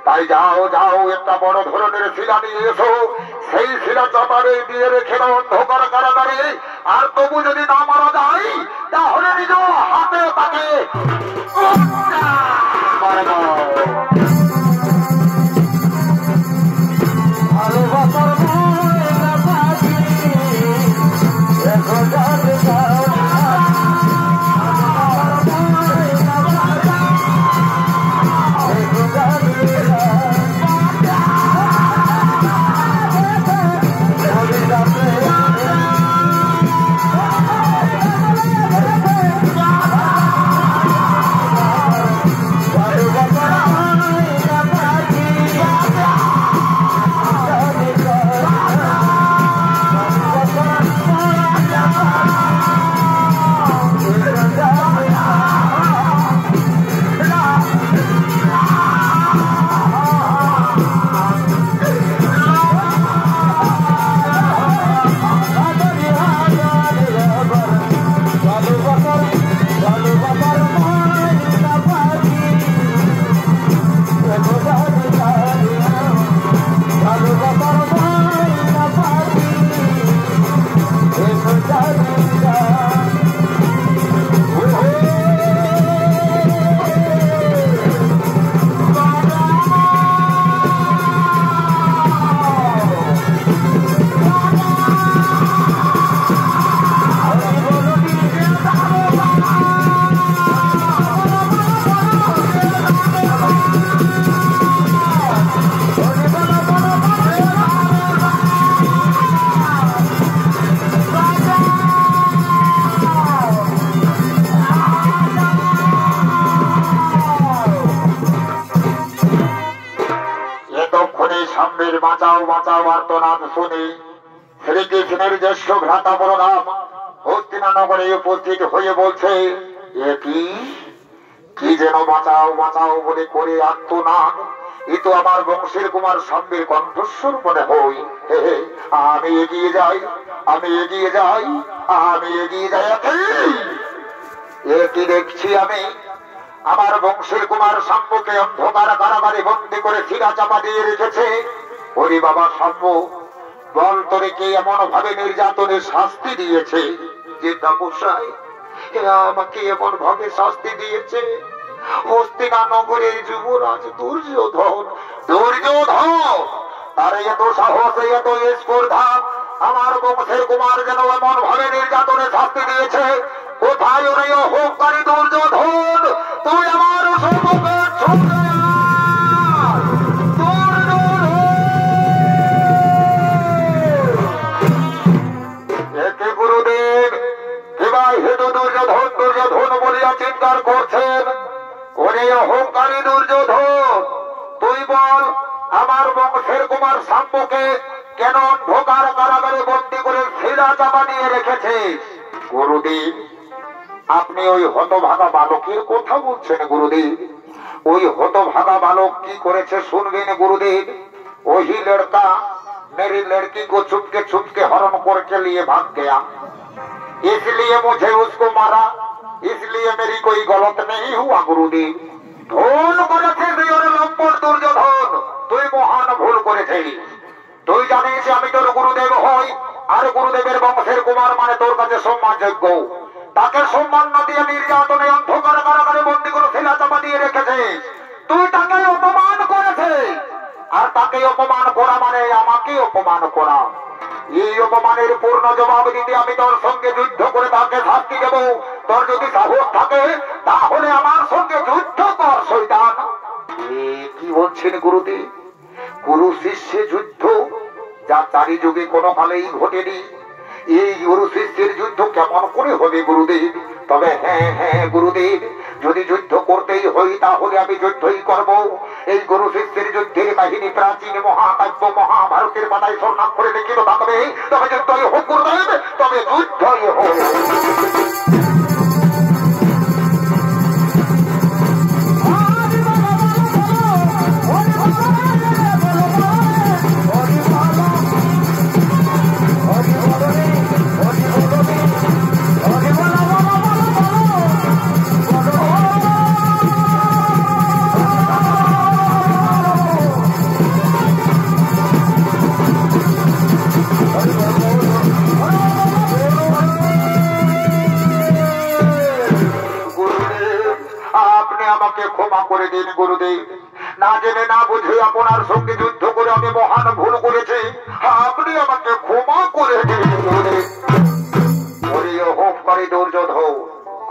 তাই যাও যাও, একটা বড় ধরনের শিলা নিয়ে এসো, সেই শিলা চাপারে দিয়ে রেখে দাও অন্ধকার কারাগারে। আর তবু যদি না মারা যায় তাহলে নিজ হাতে তাকে মারে দাও। বাঁচাও বাঁচাও আর্তনাদ শুনে শ্রীকৃষ্ণের জ্যেষ্ঠ ভ্রাতা বলরাম হস্তিনানগরে উপস্থিত হয়ে বলছে, এ কি যেন বাঁচাও বাঁচাও বলে করে আর্তনাদ। এ তো আমার বংশের কুমার সাম্যের কণ্ঠস্বর মনে হই। আমি এগিয়ে যাই, আমি এগিয়ে যাই, আমি এগিয়ে যাই। কি দেখছি আমি, আমার বংশের কুমার সাম্যকে অন্ধকার কারাগারে বন্দী করে শিরা চাপা দিয়ে রেখেছে। ওরে বাবা সাম্য, বল তোরে কে এমন ভাবে নির্যাতনের শাস্তি দিয়েছে যে তাপসাই আমাকে এমন ভাবে শাস্তি দিয়েছে? হস্তিনানগরের যুবরাজ দুর্যোধন, দুর্যোধন তার এত সাহস, এত স্পর্ধা, আমার বংশের কুমার যেন এমন ভাবে নির্যাতনের শাস্তি দিয়েছে। কোথায় ওরে অহংকারী দুর্যোধন, তুই আমার সম্মুখে ছুটে গুরুদেব এবার হেতু দুর্যোধন দুর্যোধন বলিয়া চিৎকার করছেন। ওরে অহংকারী দুর্যোধন, তুই বল আমার বংশের কুমার সাম্যকে কেন অন্ধকার কারাগারে বন্দী করে শিরা চাপা দিয়ে রেখেছিস? গুরুদেব, আপনি ওই হতভাগা বালকের কথা বলছেন গুরুদেব। ওই হতভাগা বালক কি করেছে শুনবেন गुरुदेव। वही लड़का मेरी लड़की को छुपके छुपके हरण करके लिए भाग गया। इसलिए मुझे उसको मारा, इसलिए मेरी कोई गलत नहीं हुआ गुरुदेव। ভুল করেছিস ওরে লম্পট দুর্যোধন, তুই মহান ভুল করেছিস। তুই জানিস আমি তোর গুরুদেব হই, আর গুরুদেবের বংশের কুমার মানে তোর কাছে সম্মানযোগ্য। তাকে সম্মান না দিয়ে নির্যাতনে অন্ধকার কারাগারে বন্দি করে শিলা চাপা দিয়ে রেখেছিস। তুই তাকে অপমান করেছিস, আর তাকে অপমান করা মানে আমাকে অপমান করা। এই অপমানের পূর্ণ জবাব দিতে আমি তোর সঙ্গে যুদ্ধ করে তাকে শাস্তি দেব। তোর যদি সাহস থাকে তাহলে আমার সঙ্গে যুদ্ধ কর শয়তান। কি বলছেন গুরুদেব? গুরু শিষ্যে যুদ্ধ, যা চারি যুগে কোনো কালেই ঘটেনি। এই গুরু শিষ্যের যুদ্ধ কেমন করে হবে গুরুদেব? তবে হ্যাঁ হ্যাঁ গুরুদেব, যদি যুদ্ধ করতেই হই তাহলে আমি যুদ্ধই করব। এই গুরু শিষ্যের যুদ্ধের কাহিনী প্রাচীন মহাকাব্য মহাভারতের পাতায় স্বর্ণাক্ষরে লিখিত থাকবে। তবে যুদ্ধই হোক গুরুদেব, তবে যুদ্ধই হোক। ক্ষমা করে দিন গুরুদেব, না জেনে না বুঝে আপনার সঙ্গে যুদ্ধ করে আমি মহান ভুল করেছি। আপনি আমাকে ক্ষমা করে দিন গুরুদেব। ওরে অহংকারী দুর্যোধন,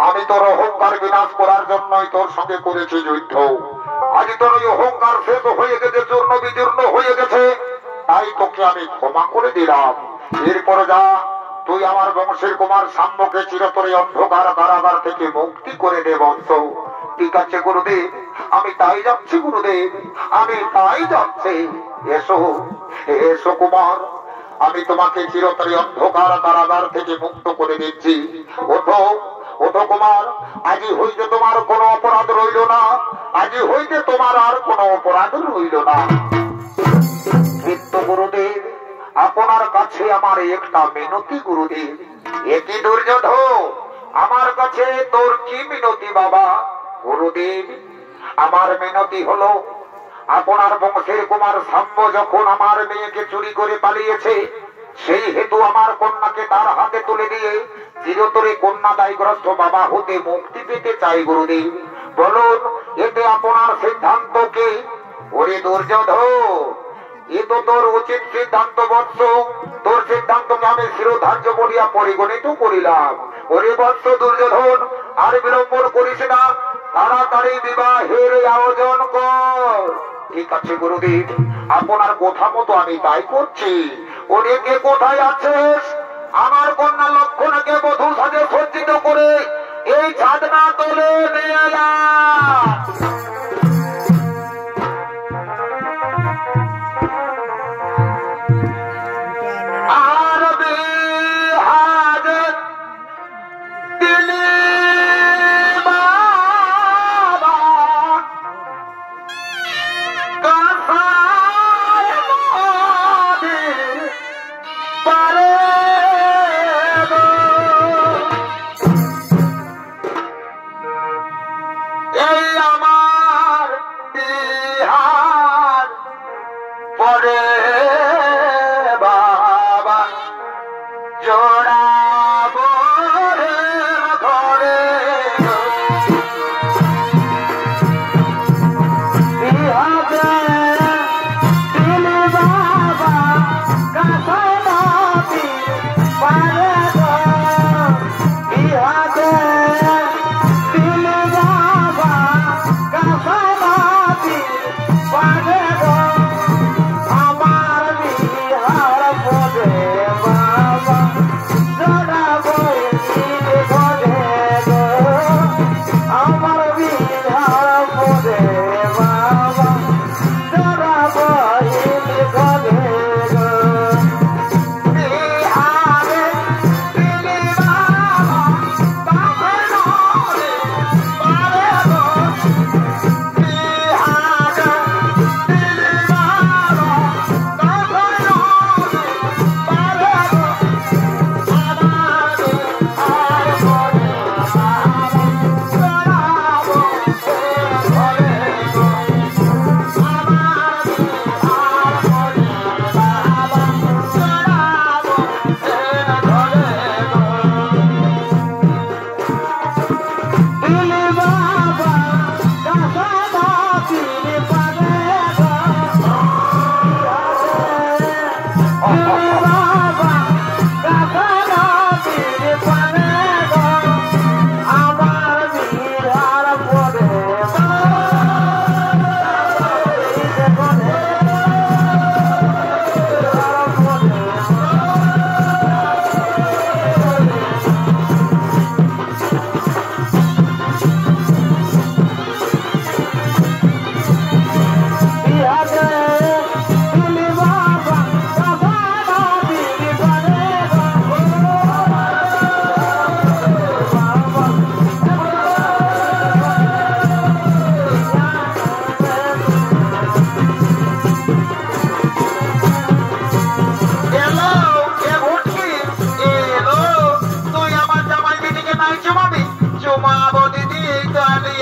আমি তোর অহংকার বিনাশ করার জন্যই তোর সঙ্গে করেছি যুদ্ধ। আজ তোর ওই অহংকার শেষ হয়ে গেছে, চূর্ণ বিচূর্ণ হয়ে গেছে, তাই তোকে আমি ক্ষমা করে দিলাম। এরপরে যা, তুই আমার বংশের কুমার সাম্যকে চিরতরে অন্ধকার কারাগার থেকে মুক্তি করে দে বংশ। ঠিক আছে গুরুদেব, আমি তাই যাচ্ছি গুরুদেব, আমি তাই যাচ্ছি। এসো এসো কুমার, আমি তোমাকে চিরতরে অন্ধকার কারাগার থেকে মুক্ত করে দিচ্ছি। ওঠো ওঠো কুমার, আজি হইতে তোমার কোনো অপরাধ রইল না, আজি হইতে তোমার আর কোনো অপরাধ রইল না। গুরুদেব, আপনার কাছে আমার একটা মিনতি গুরুদেব। একই দুর্যোধন, আমার কাছে তোর কি মিনতি বাবা? গুরুদেব, আমার মিনতি হলো, আপনার বংশের কুমার সাম্য যখন আমার মেয়েকে চুরি করে পালিয়েছে, সেই হেতু আমার কন্যাকে তার হাতে তুলে দিয়ে চিরতরে কন্যা দায়গ্রস্ত বাবা হতে মুক্তি পেতে চাই গুরুদেব। বলুন এতে আপনার সিদ্ধান্ত কি? ওরে দুর্যোধন, এ তো তোর উচিত সিদ্ধান্ত বৎস, তোর সিদ্ধান্তকে আমি শিরোধার্য বলিয়া পরিগণিত করিলাম। ওরে বৎস দুর্যোধন, আর বিলম্বন করিস না, তাড়াতাড়ি বিবাহের আয়োজন কর। ঠিক আছে গুরুদেব, আপনার কথা মতো আমি তাই করছি। ওরে কে কোথায় আছিস? আমার কন্যা লক্ষণকে বধূ সাজে সজ্জিত করে এই ছাদনা তোলে নিয়ে যা।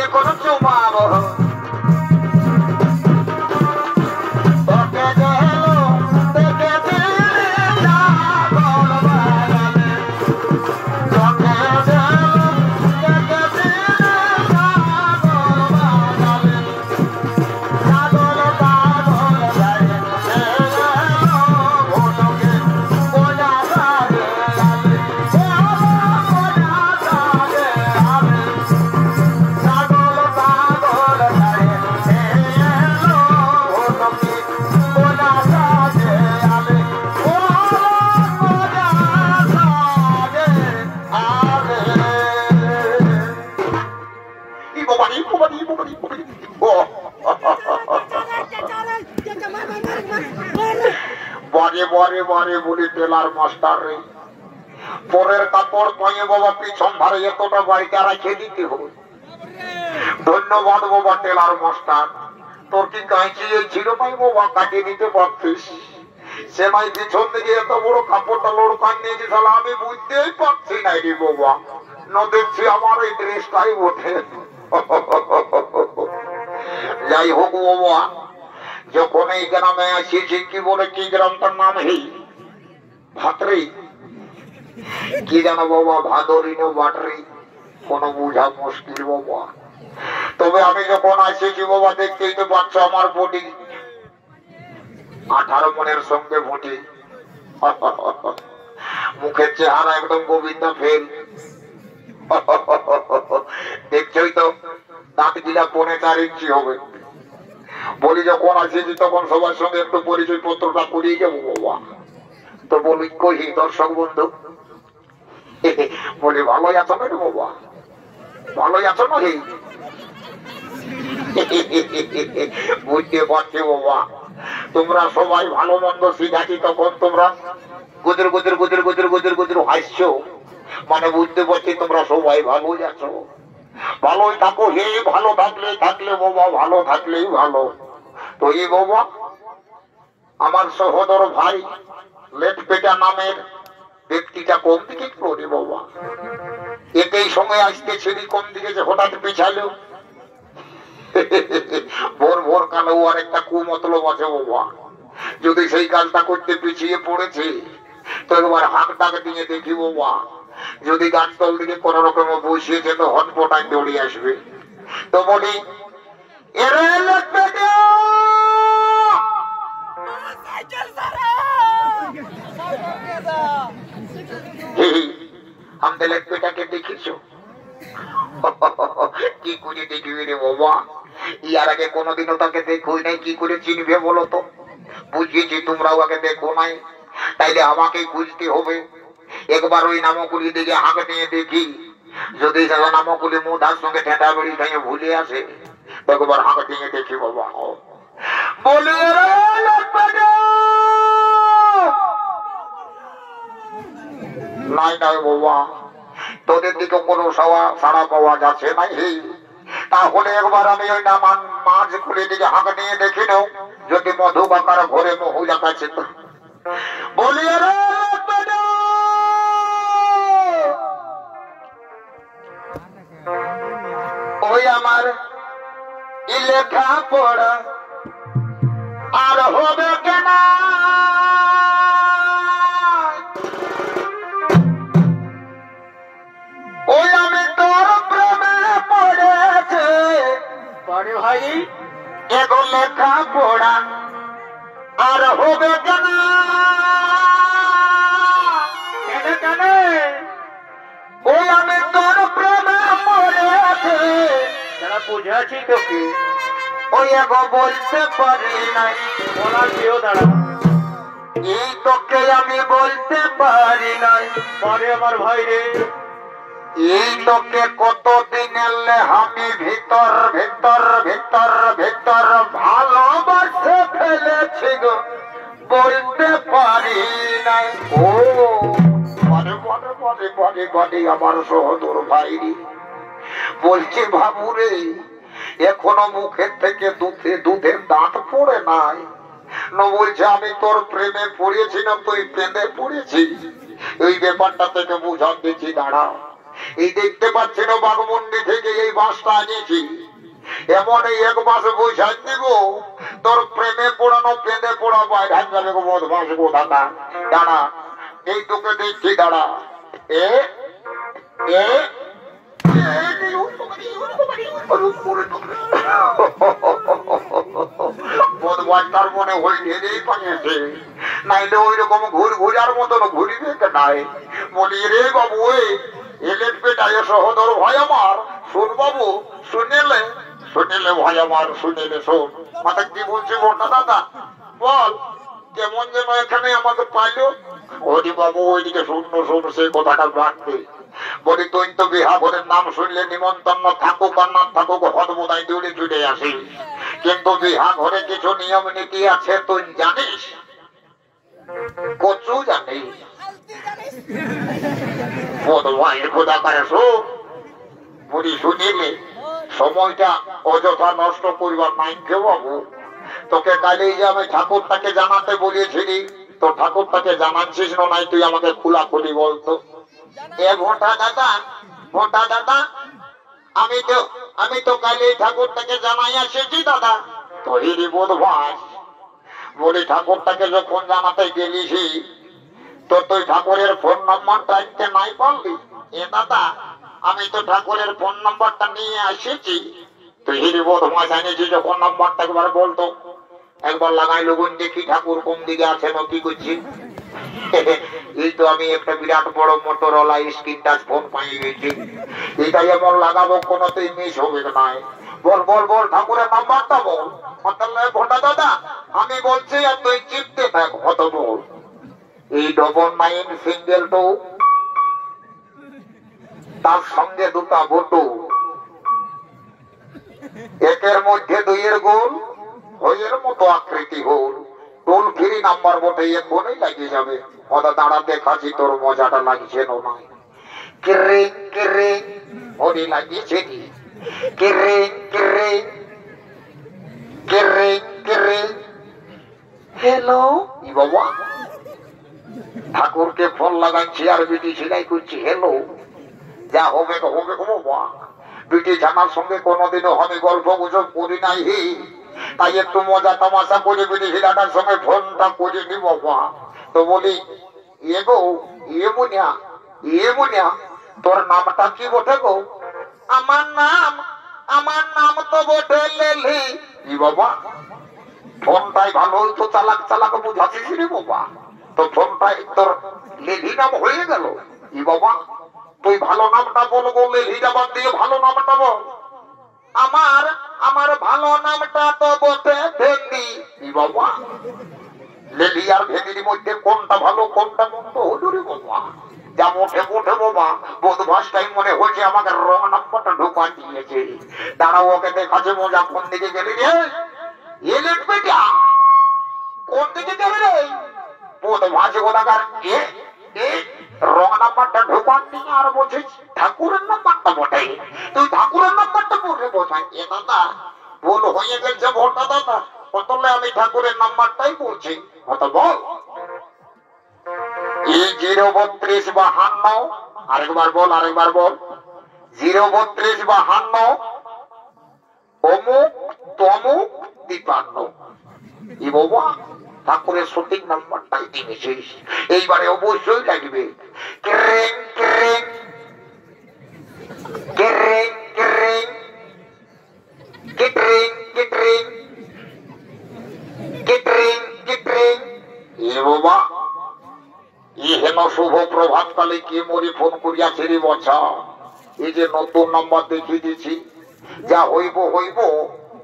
এখন চুমাবো বলি টেলার মাস্টার রে পরের কাপড় পাইয়ে বাবা পিছন ধারে এতটা বাড়িতে রাখে দিতে হবে। ধন্যবাদ বাবা টেলার মাস্টার, তোর কি কাঁচি ছিল নাই বাবা কাটিয়ে দিতে পারতিস। সে নাই পিছন দিকে এত বড় কাপড়টা লোড কান নিয়েছি, তাহলে আমি বুঝতেই পারছি না রে বাবা। ন দেখছি আমার এই ড্রেসটাই ওঠে। যাই হোক বাবা, যখন এই গ্রামে আসিয়েছি কি বলে কি গ্রামটার নাম হেই ভাতরি কি জানো বাবা, ভাদরি না বাটরি কোন বুঝা মুশকিল বাবা। তবে আমি যখন আসিয়েছি বাবা দেখতেই তো পাচ্ছ আমার বডি 18 মনের সঙ্গে ভুটি, মুখের চেহারা একদম গোবিন্দা ফেল। দেখছই তো দাঁত গিলা 4.5 ইঞ্চি হবে। বলি যখন আসিয়েছি তখন সবার সঙ্গে একটু পরিচয় পত্রটা করিয়ে যাবো বাবা। তো বলি কহি দর্শক বন্ধু, বলি ভালোই আছো না রে বাবা, ভালোই আছো না রে? বুঝতে পারছি বাবা, তোমরা সবাই ভালো মন্দ শিখাচ্ছি তখন তোমরা গুজর গুজর গুজর গুজর গুজর গুজর হাসছো, মানে বুঝতে পারছি তোমরা সবাই ভালোই আছো। ভালোই থাকো হে, ভালো থাকলে বাবা, ভালো থাকলেই ভালো। তো এই বাবা আমার সহোদর ভাই লেটপেটা নামের ব্যক্তিটা কোন দিকে করে বাবা, এতেই সময় আসতে ছেড়ে কোন দিকে যে হঠাৎ পিছালো। ভোর ভোর কালো আর একটা কুমতলব আছে বাবা, যদি সেই কাজটা করতে পিছিয়ে পড়েছে তো একবার হাত ডাক দিয়ে দেখি বাবা, যদি গাছতল দিকে কোন রকম বসিয়েছে তো হটপটায় দৌড়িয়ে আসবে। তো বলি এরে লেটপেটা, আমাদের লেটপেটাকে দেখিছো? কি করে দেখবি রে বাবা, ইয়ার আগে কোনোদিনও তাকে দেখোই নাই, কি করে চিনবে বলো তো? বুঝিয়েছি তোমরাও আগে দেখো নাই, তাইলে আমাকে খুঁজতে হবে। একবার ওই নামকুলি দিকে হাঁক নিয়ে দেখি, যদি নামকুলি মুধার সঙ্গে ঠেটা বেড়ি খাইয়ে ভুলে আসে তো একবার হাঁক নিয়ে দেখি বাবা। বলে নাই নাই বাবা, তোদের দিকে কোনো সাড়া পাওয়া যাচ্ছে নাই। তাহলে একবার আমি ওই না মাঝ খুলে দিকে হাঁক নিয়ে দেখি নাও, যদি মধু কাকার ঘরে মহুলা কাছে। বলি ওই আমার লেখা পড়া আর হবে কেন, ওই আমি তোর প্রেমে পড়েছে পড়ে ভাই, এগো লেখা পড়া আর হবে কেন, কেন ওই আমি তোর প্রেমে পড়েছে, যারা বুঝাচ্ছি তোকে ওই এগো বলতে পারি নাই, বলার কেউ দাঁড়া, এই তোকে আমি বলতে পারি নাই। পরে আমার ভাই রে, এই তোকে কতদিন এলে আমি ভিতর ভিতর ভিতর ভিতর ভালোবাসে ফেলেছি গো, বলতে পারি নাই। ও পরে পরে পরে পরে পরে আমার সহোদর ভাই বলছে বাবুরে, এখনো মুখের থেকে দুধের দাঁত পড়ে নাই। বলছে আমি তোর প্রেমে পড়েছি না তুই প্রেমে পড়েছি, এই ব্যাপারটা থেকে বুঝান দিচ্ছি, দাঁড়া। এই দেখতে পাচ্ছি না বাঘমুন্ডি থেকে এই বাসটা এনেছি, এমন এক মাস বৈশাখ দিব তোর প্রেমে পড়ানো পেঁদে পড়া বাইরে যাবে গো বদমাস গো দাদা। দাঁড়া, এই তোকে দেখছি, দাঁড়া। এ এ বদমাসটার মনে হয়ে ঢেলেই পানিয়েছে, নাইলে ওই রকম ঘুরার মতন ঘুরিবে নাই। বলি রে বাবু, ওই এলেট পেটায় সহদর ভাই আমার, শোন বাবু, শুনিলে শুনিলে ভাই আমার, শুনিলে শোন। মাথা কি বলছি বলটা দাদা, বল কেমন যেন এখানে আমাকে পাইলো। ওরে বাবু ওইদিকে শূন্য শূন্য সেই কথাটা বাড়তে। বলি তুই তো বিহা ঘরের নাম শুনলে নিমন্ত্রণ থাকুক আর না থাকুক হতবোধায় দৌড়ে ছুটে আসি, কিন্তু বিহা ঘরে কিছু নিয়ম নীতি আছে তুই জানিস? কচু জানিস? বদমাইশ খোদা করে শোন। বলি শুনিলে সময়টা অযথা নষ্ট করবার নাই কেউ বাবু। তোকে কালেই যে আমি ঠাকুরটাকে জানাতে বলেছিলি, তো ঠাকুরটাকে জানাচ্ছিস না নাই তুই আমাকে খোলাখুলি বলতো। এ ভোটা দাদা, ভোটা দাদা, আমি তো কালে ঠাকুরটাকে জানাই আসেছি দাদা। তো হিরি বদমাস, বলি ঠাকুরটাকে যখন জানাতে গেলিছি তো তুই ঠাকুরের ফোন নম্বরটা আনতে নাই পারলি? এ দাদা, আমি তো ঠাকুরের ফোন নম্বরটা নিয়ে আসেছি। তুই হিরি বদমাস এনেছি যখন নম্বরটা একবার বলতো, একবার লাগাই লোগুন দেখি ঠাকুর কোন দিকে আছেন ও কি করছি। এই তো আমি একটা বিরাট বড় মোটরওয়ালা স্ক্রিন টাচ ফোন পাই গেছি, এটা এমন লাগাবো কোনোতেই মিস হবে নাই। বল বল বল ঠাকুরের নাম্বারটা বল। ভোটা দাদা আমি বলছি আর তুই চিপতে থাক, কত বল। এই 99 2 তার সঙ্গে দুটা বটু, একের মধ্যে দুইয়ের গোল, হইয়ের মতো আকৃতি হোল, টোল ফ্রি নাম্বার বটে, এখনই লাগিয়ে যাবে। ওটা দাঁড়া দেখাচ্ছি তোর মজাটা লাগছে না। কিরে কিরে ওরে লাগিয়েছে কি? কিরে কিরে কিরে কিরে হ্যালো ই বাবা, ঠাকুরকে ফোন লাগাচ্ছি আর বিটি সিলাই করছি হ্যালো। যা হবে হবে গো বাবা, বিটি জানার সঙ্গে কোনোদিনও আমি গল্প গুজব করি নাই, তাই একটু মজা তামাশা করে বিটি সিলাটার সঙ্গে ফোনটা করে নি বাবা। তো বলি এ গো এ মুনিয়া তোর নামটা কি বটে গো? আমার নাম তো বটে লেলি। ই বাবা, ফোনটাই ভালো হইতো, চালাক চালাক বুঝাচ্ছিস রে বাবা, তো ফোনটাই তোর লেলি নাম হয়ে গেল। ই বাবা, তুই ভালো নামটা বল গো, লেলিটা বাদ দিয়ে ভালো নামটা বল। আমার ভালো নামটা তো বটে ভেন্ডি। ই বাবা, লেলি আর ভেন্ডির মধ্যে কোনটা ভালো কোনটা মন্দ হলো রে বাবা? যা মোটে মোটে বাবা, বদমাসটাই মনে হয়েছে আমাকে রং নাম্বারটা ঢোকা দিয়েছে। দাঁড়াও ওকে দেখাচ্ছে মজা। কোন দিকে গেলি রে? এলেট বেটা, কোন দিকে গেলি রে? বদমাস গোদাগার, রং নাম্বারটা ঢোকান নিয়ে আর বলছিস ঠাকুরের নাম্বারটা বটে। তুই ঠাকুরের নাম্বারটা পড়ে বোঝাই। এ দাদা ভুল হয়ে গেছে ভোটা দাদা, বদলে আমি ঠাকুরের নাম্বারটাই বলছি। কত বল? এই 03252, আরেকবার বল 03252 অমুক তমুক 53। ই বাবা, ঠাকুরের সঠিক নাম্বারটাই দিয়েছিস, এইবারে অবশ্যই লাগবে। কেরেং কেরেং কেরেং কেরেং কেটরিং কেটরিং কেটরিং কেটরিং। এ বাবা, ই হেন শুভ প্রভাত কালে কে মরি ফোন করিয়াছে রে বছা। এই যে নতুন নাম্বার দেখিয়ে দিছি, যা হইব হইব,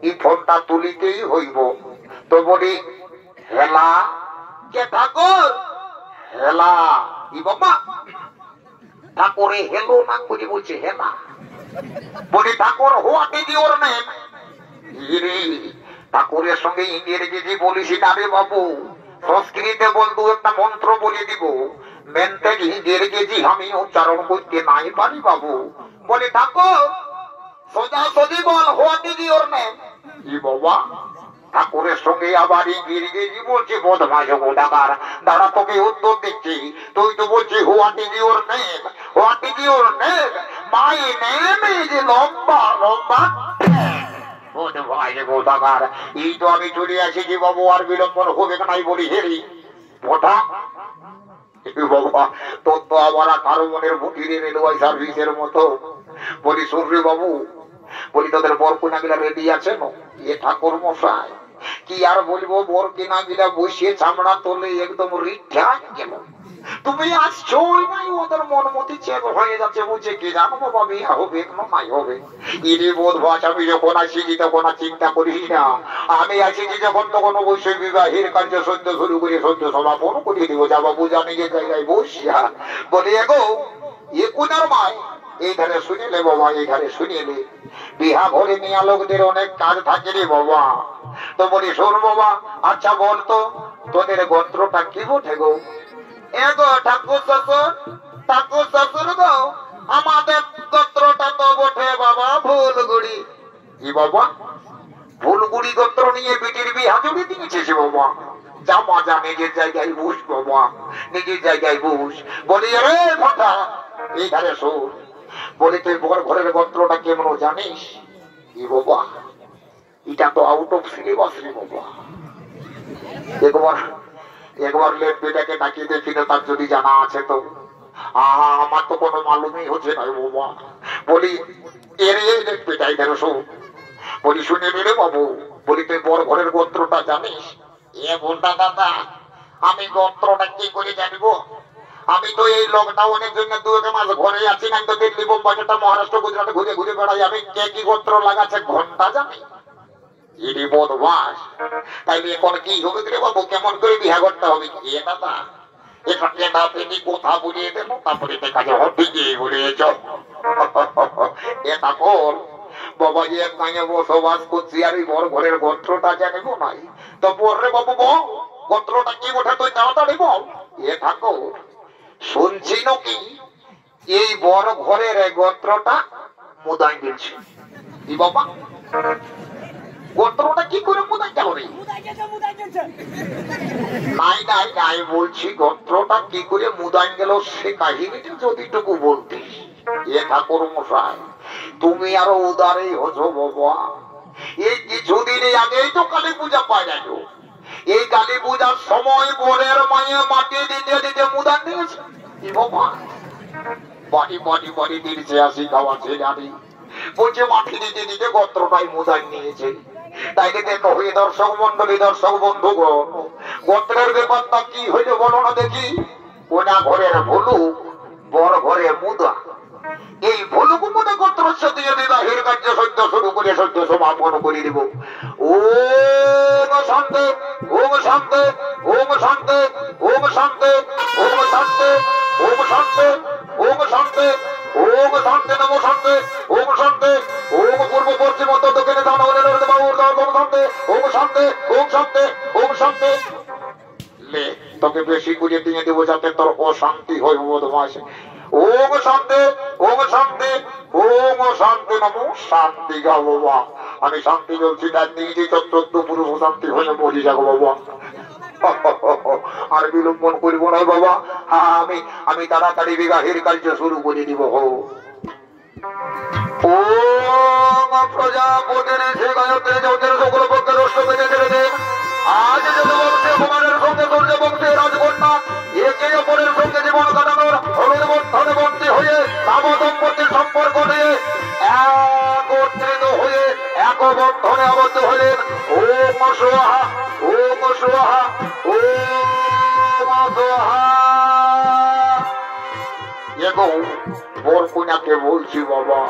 এই ফোনটা তুলিতেই হইব। তো বলি হেলা কে ঠাকুর? হেলা। ই বাবা, ঠাকুরে হেলো না করে বলছে হেলা। বলি ঠাকুর হোয়াট ইজ ইউর নেম? ঠাকুরের সঙ্গে ইংরেজি বলিস না রে বাবু, সংস্কৃতে বলতো একটা মন্ত্র বলে দিব, মেনতে ইংরেজি আমি উচ্চারণ করতে নাই পারি বাবু। বলি ঠাকুর সোজা সোজি বল, হোয়াট ইজ ইউর নেম? ই বাবা, ঠাকুরের সঙ্গে আবার ইংরেজি বলছি। বদমাশ গোদাগার, দাঁড়া তোকে উত্তর দিচ্ছি। তুই তো বলছি what is your name, what is your name? My name is লম্বা এই তো আমি চলে আসিছি বাবু, আর বিলম্বন হবে নাই বলি হেরি ওটা বাবা। তোর তো আবার কারো মনের বুকিরে রেলওয়ে সার্ভিসের মতো। বলি সূর্য বাবু, বলি তোদের বর কোনা গিলা রেডি আছে না? এ ঠাকুর মশাই কি আর বলবো, বর কিনা গিলা বসিয়ে চামড়া তোলে একদম রিঠা গেল। তুমি আসছোই নাই, ওদের মন মতি চেক হয়ে যাচ্ছে, বুঝে কি জানো বাবা বিয়া হবে না নাই হবে। ইনি বোধ ভাষ আমি যখন আসিছি তখন আর চিন্তা করিস না, আমি আসিছি যখন তখন অবশ্যই বিবাহের কার্য সদ্য শুরু করে সদ্য সমাপন করে দিব। যাবো বুঝা নিজের জায়গায় বসিয়া বলি এগো এ কোনার মায় এই ধারে শুনিলে বাবা, এই ধারে শুনিলে বিহা ঘরে নিয়ে লোকদের অনেক কাজ থাকে রে বাবা। তো বলি শোন বাবা, আচ্ছা বলতো তোদের গোত্রটা কি বটে গো? এগো ঠাকুর শ্বশুর, ঠাকুর শ্বশুর গো, আমাদের গোত্রটা তো বটে বাবা ফুলগুড়ি। কি বাবা ফুলগুড়ি গোত্র নিয়ে বিটির বিহা জুড়ে দিয়েছিস বাবা? যা মজা নিজের জায়গায় বুঝ বাবা, নিজের জায়গায় বুঝ। বলি রে কথা এই ধারে শোন, বলি তুই বর ঘরের গোত্রটা কেমন জানিস? কি বাবা এটা তো আউট অফ সিলেবাস রে বাবা। একবার লেপটাকে ডাকিয়ে দেখি তার যদি জানা আছে তো। আমার তো কোনো মালুমই হচ্ছে না বাবা। বলি এর লেপটাই ধরো শোন, বলি শুনে রে বাবু, বলি তুই বর ঘরের গোত্রটা জানিস? এ বলটা দাদা আমি গোত্রটা কি করে জানবো? আমি তো এই লকডাউনের জন্য 2 মাস ঘরে আছি না, তো দিল্লি বোম্বাইটা মহারাষ্ট্র গুজরাট ঘুরে ঘুরে বেড়াই। আমি কে কি গোত্র লাগাচ্ছে ঘন্টা জানি? ইনি বদমাস। তাইলে এখন কি হবে রে বাবু, কেমন করে বিহা করতে হবে? কি দাদা এখানে না পেনি কথা বলিয়ে দেবো, তারপরে দেখা যাবে ঠিকই বলিয়েছ। এটা কর বাবা, যে গাঁয়ে বসবাস করছি আর এই বর ঘরের গোত্রটা জানিব নাই, তো বল রে বাবু বল গোত্রটা কি ওঠে তুই তাড়াতাড়ি বল। এ ঠাকুর শুনছি নাকি এই বড় ঘরের গোত্রটা মুদাই দিচ্ছে? কি বাবা গোত্রটা কি করে মুদাইতে হবে? নাই নাই নাই বলছি গোত্রটা কি করে মুদাই গেল সে কাহিনীটা যদি টুকু বলতিস। এ ঠাকুর মশাই তুমি আরো উদারেই হছো বাবা। এই কিছুদিন আগেই তো কালী পূজা পায় গেল। এই কালী পূজার সময় বরের মায়ে মাটি দিতে দিতে মুদান দিয়েছে। কি বাবা বাড়ি বাড়ি বাড়ি দিয়েছে, আসি খাওয়াছে জানি, বলছে মাটি দিতে দিতে গোত্রটাই মুদান নিয়েছে। তাইলে দেখো এই দর্শক মন্ডলী, দর্শক বন্ধুগণ, গোত্রের ব্যাপারটা কি হইলে বলো না দেখি। কোনা ঘরের ভুলু, বড় ঘরে মুদা। এই ভুলুকু মনে গোত্রের সাথে বিবাহের কার্য সদ্য শুরু করে সদ্য সমাপন করে দিব। ওম শান্তি, ওম শান্তি, ওম শান্তি, ওম শান্তি, ওম শান্তি, ওম শান্তি, ওম শান্তি, ওম শান্তি, নম শান্তি, ওম শান্তি, ওম পূর্ব পশ্চিম উত্তর দক্ষিণে দান হলে ওম শান্তি, ওম শান্তি, ওম শান্তি, ওম শান্তি। লে তোকে বেশি করে দিয়ে দেবো যাতে তোর অশান্তি হয় বদমাস। ওম শান্তি, ওম শান্তি, ওম শান্তি, নম শান্তি। গা বাবা আমি শান্তি বলছি না, নিজে চতুর্থ পুরুষ শান্তি হয়ে বলি যাবো বাবা। আর বিলম্বন করিব না বাবা, আমি আমি তাড়াতাড়ি বিবাহের কার্য শুরু করে দিব। ওম প্রজাপতির সে গায়ত্রী জ্যোতির সকল পক্ষে রষ্ট বেঁধে ছেড়ে দেন। আজ যত বংশে কুমারের সঙ্গে সূর্য বংশে রাজকন্যা একে অপরের সঙ্গে জীবন কাটানোর হলুদ বন্ধনে বন্দী হয়ে নাম দম্পতির সম্পর্ক নিয়ে একত্রিত হয়ে এক বন্ধনে আবদ্ধ হলেন। ওম সোহা, ওম সোহা, ওম সোহা। বর কন্যাকে বলছি বাবা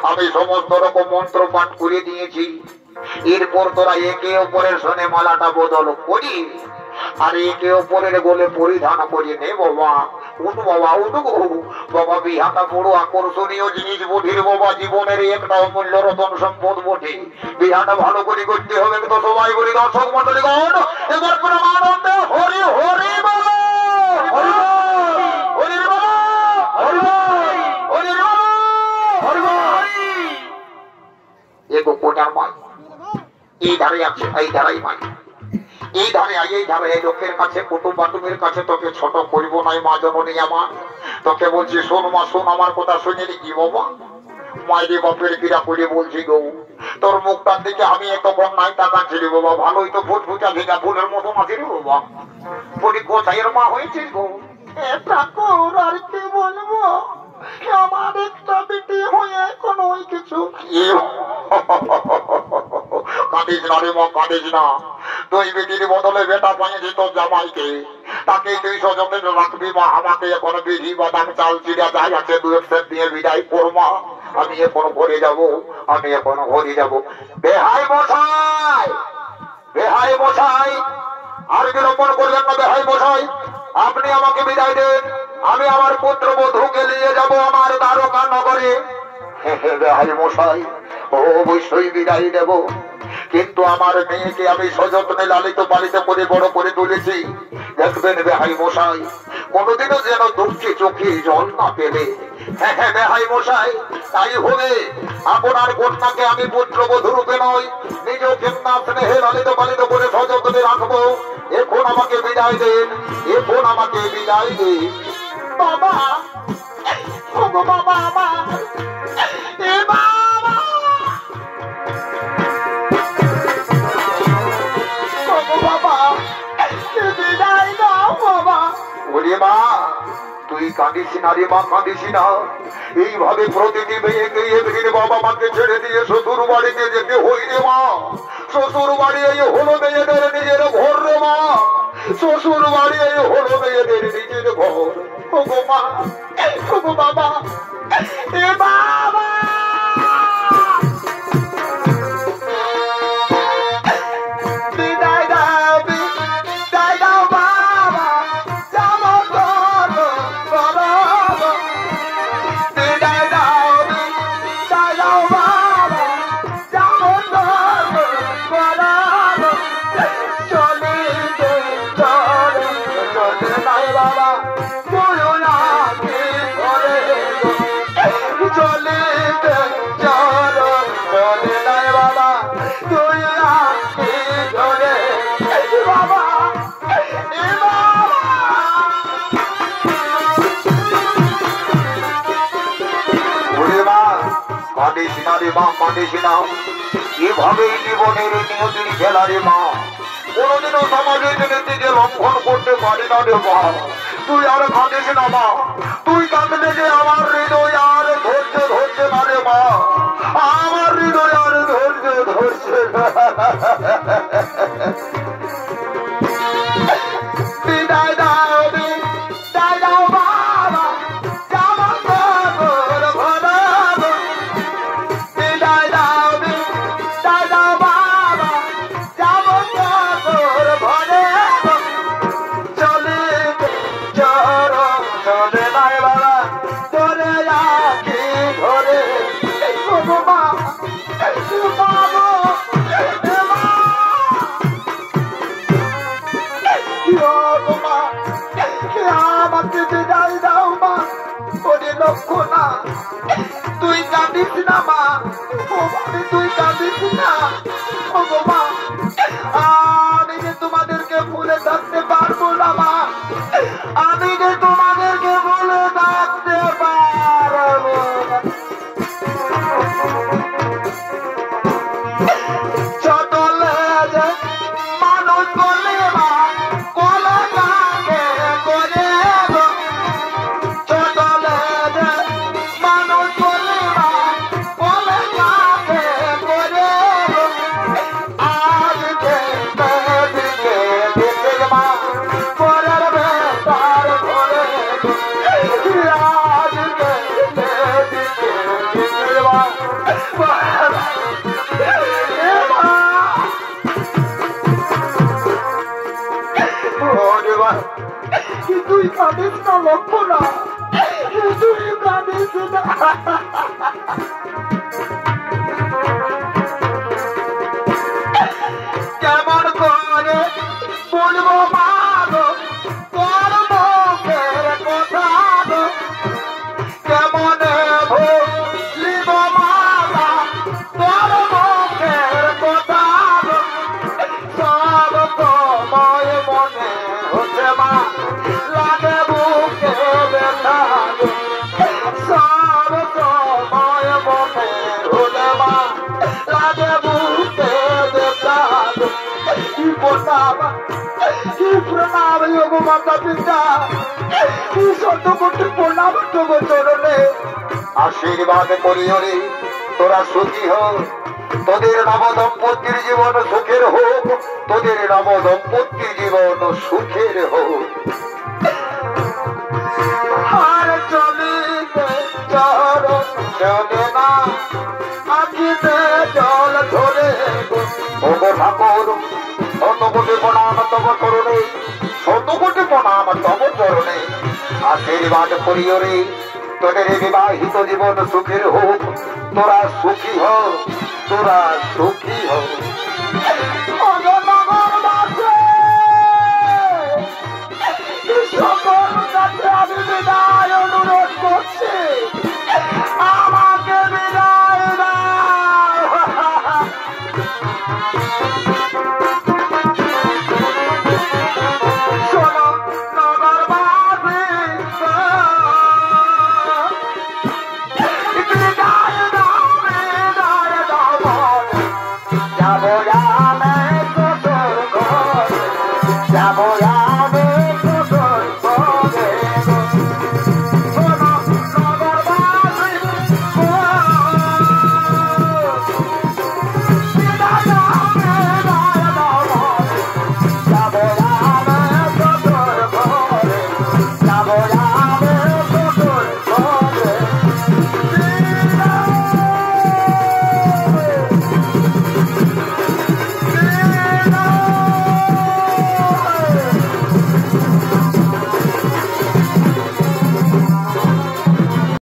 আমি সমস্ত রকম মন্ত্র পাঠ করে দিয়েছি। এরপর তোরা একে অপরের সনে মালাটা বদল করি আর একে অপরের গোলে পরিধান করি নে বাবা। উঠু বাবা উঠু বাবা, বিহাটা বড় আকর্ষণীয় জিনিস বঠির বাবা, জীবনের একটা অমূল্য রতন সম্পদ বটে। বিহাটা ভালো করে করতে হবে তো সবাই বলি দর্শক মন্ডলীগণ এবার প্রমানন্দে হরি হরি বলো, হরি হরি বলো, হরি হরি বলো, হরি হরি। এগো কোটার মাই এই ধারে আছে, এই ধারাই মাই এই ধারে এই ধারে এই লোকের কাছে কুটুম বাটুমের কাছে তোকে ছোট করবো নাই মা জননী আমার। তোকে বলছি শোন মা শোন, আমার কথা শুনে কি বাবা মায়ের বাপের কিরা করে বলছি গো, তোর মুখটার দিকে আমি তখন নাই তাকাচ্ছি রে বাবা। ভালোই তো ফুটফুটা ভেজা ফুলের মতন আছে রে বাবা। বলি কোথায় মা হয়েছিস গো? ঠাকুর আর কি বলবো, আমার একটা বেটি হয়ে কোনো কিছু কাঁদিস না রে মা, কাঁদিস না। তুই বেটির বদলে বেটা পাইছি তোর জামাইকে, তাকে তুই সযত্নে রাখবি মা। আমাকে এখন বিধি বাদাম চাল চিড়া যাই আছে দু এক সেট দিয়ে বিদায় কর মা। আমি এখন ঘরে যাব, আমি এখন ঘরে যাব। বেহাই মশাই, বেহাই মশাই, আর বিলম্বন করবেন না বেহাই মশাই, আপনি আমাকে বিদায় দেন। আমি আমার পুত্র বধূকে নিয়ে যাব আমার দ্বারকা নগরে। বেহাই মশাই, অবশ্যই বিদায় দেব, কিন্তু আমার মেয়েকে আমি সযত্নে লালিত পালিত করে বড় করে তুলেছি। দেখবেন বেহাই মশাই, কোনোদিনও যেন দুঃখে চোখে জল না পেলে। হ্যাঁ হ্যাঁ বেহাই মশাই, তাই হবে। আপনার কন্যাকে আমি পুত্র বধূ রূপে নয়, নিজ কন্যা স্নেহে লালিত পালিত করে সযত্নে রাখবো। এখন আমাকে বিদায় দেন, এখন আমাকে বিদায় দেন। বাবা, বাবা আমার, এ বাবা, বাবা বিদায় দাও বাবা। ওরে মা, তুই কাঁদিস না রে মা, কাঁদিস না। এইভাবে প্রতিটি মেয়েকে এদিন বাবা মাকে ছেড়ে দিয়ে শ্বশুর বাড়িতে যেতে হই রে মা। শ্বশুর বাড়ি এই হলো মেয়েদের নিজের ঘর রে মা। শ্বশুর বাড়ি এই হলো মেয়েদের নিজের ঘর। ওগো মা, ওগো বাবা, এ বাবা, বিদায় দাও, বিদায় দাও বাবা, যাবো বাবা, বিদায় দাও, বিদায় দাও বাবা, যাবো বাবা, চলিতে চলে চলে নাই বাবা, তুইও না কি করে চলিতে চলো চলে নাই বাবা, তুই কি ধরে বাবা, এ বাবা। ওরে মা, কাঁদিস না রে মা, কাঁদিস না। এভাবেই জীবনের নিয়তির খেলা রে মা। কোনদিনও সমাজের নীতিকে লঙ্ঘন করতে পারি না রে মা। তুই আর কাঁদিস না মা, তুই কাঁদলে যে আমার হৃদয় আর ধৈর্য ধরছে না রে মা। আমার হৃদয় আর ধৈর্য ধরছে না। বিদায় দাও, বিদায় দাও বাবা, যাবো তোর ঘরে। বিদায় দাও, বিদায় দাও বাবা, যাবো তোর ঘরে। চলিতে চলো চলে নাই বাবা, তোরে রাখি ধরে। ওগো মা, বাবা, এ মা, ওগো মা, আমাকে বিদায় দাও মা। ওরে লক্ষ্য না, তুই কাঁদিস না মা, ও আমি তুই কাঁদিস না। ওগো মা, আমি যে তোমাদেরকে ভুলে থাকতে পারবো না মা, আমি যে তোমাদেরকে ভুলে থাকতে পারবো না। ছোটলে যে মানুষ বলে মা, কোলে কাকে করে গো। ছোটলে যে মানুষ বলে মা, কোলে কাকে করে গো। আজকে মেয়েদিকে দিতে মা, পরের বেতার ঘরে গো। আজকে মেয়েদিকে দিতে মা, তুই কাঁদিস না লক্ষ্য না, তুই কাঁদিস না। কেমন করে বলবো মা গো তোর মুখের কথা গো, কেমনে ভুলিব মা তোর মুখের কথা গো। সব সময় মনে হচ্ছে মা, লাগে বুকে ব্যথা গো। সব প্রণাম প্রণাম যোগ মাতা পিতা শত কোটি প্রণাম তব চরণে আশীর্বাদ করি হরে তোরা সুখী হোক তোদের নব দম্পতির জীবন সুখের হোক তোদের নব দম্পতির জীবন সুখের হোক আর চলিতে চরণ চলে না আখিতে জল ধরে ওগো ঠাকুর শত কোটি প্রণাম তব চরণে শত কোটি প্রণাম তব চরণে আশীর্বাদ করিও রে তোদের বিবাহিত জীবন সুখের হোক তোরা সুখী হোক তোরা সুখী হোক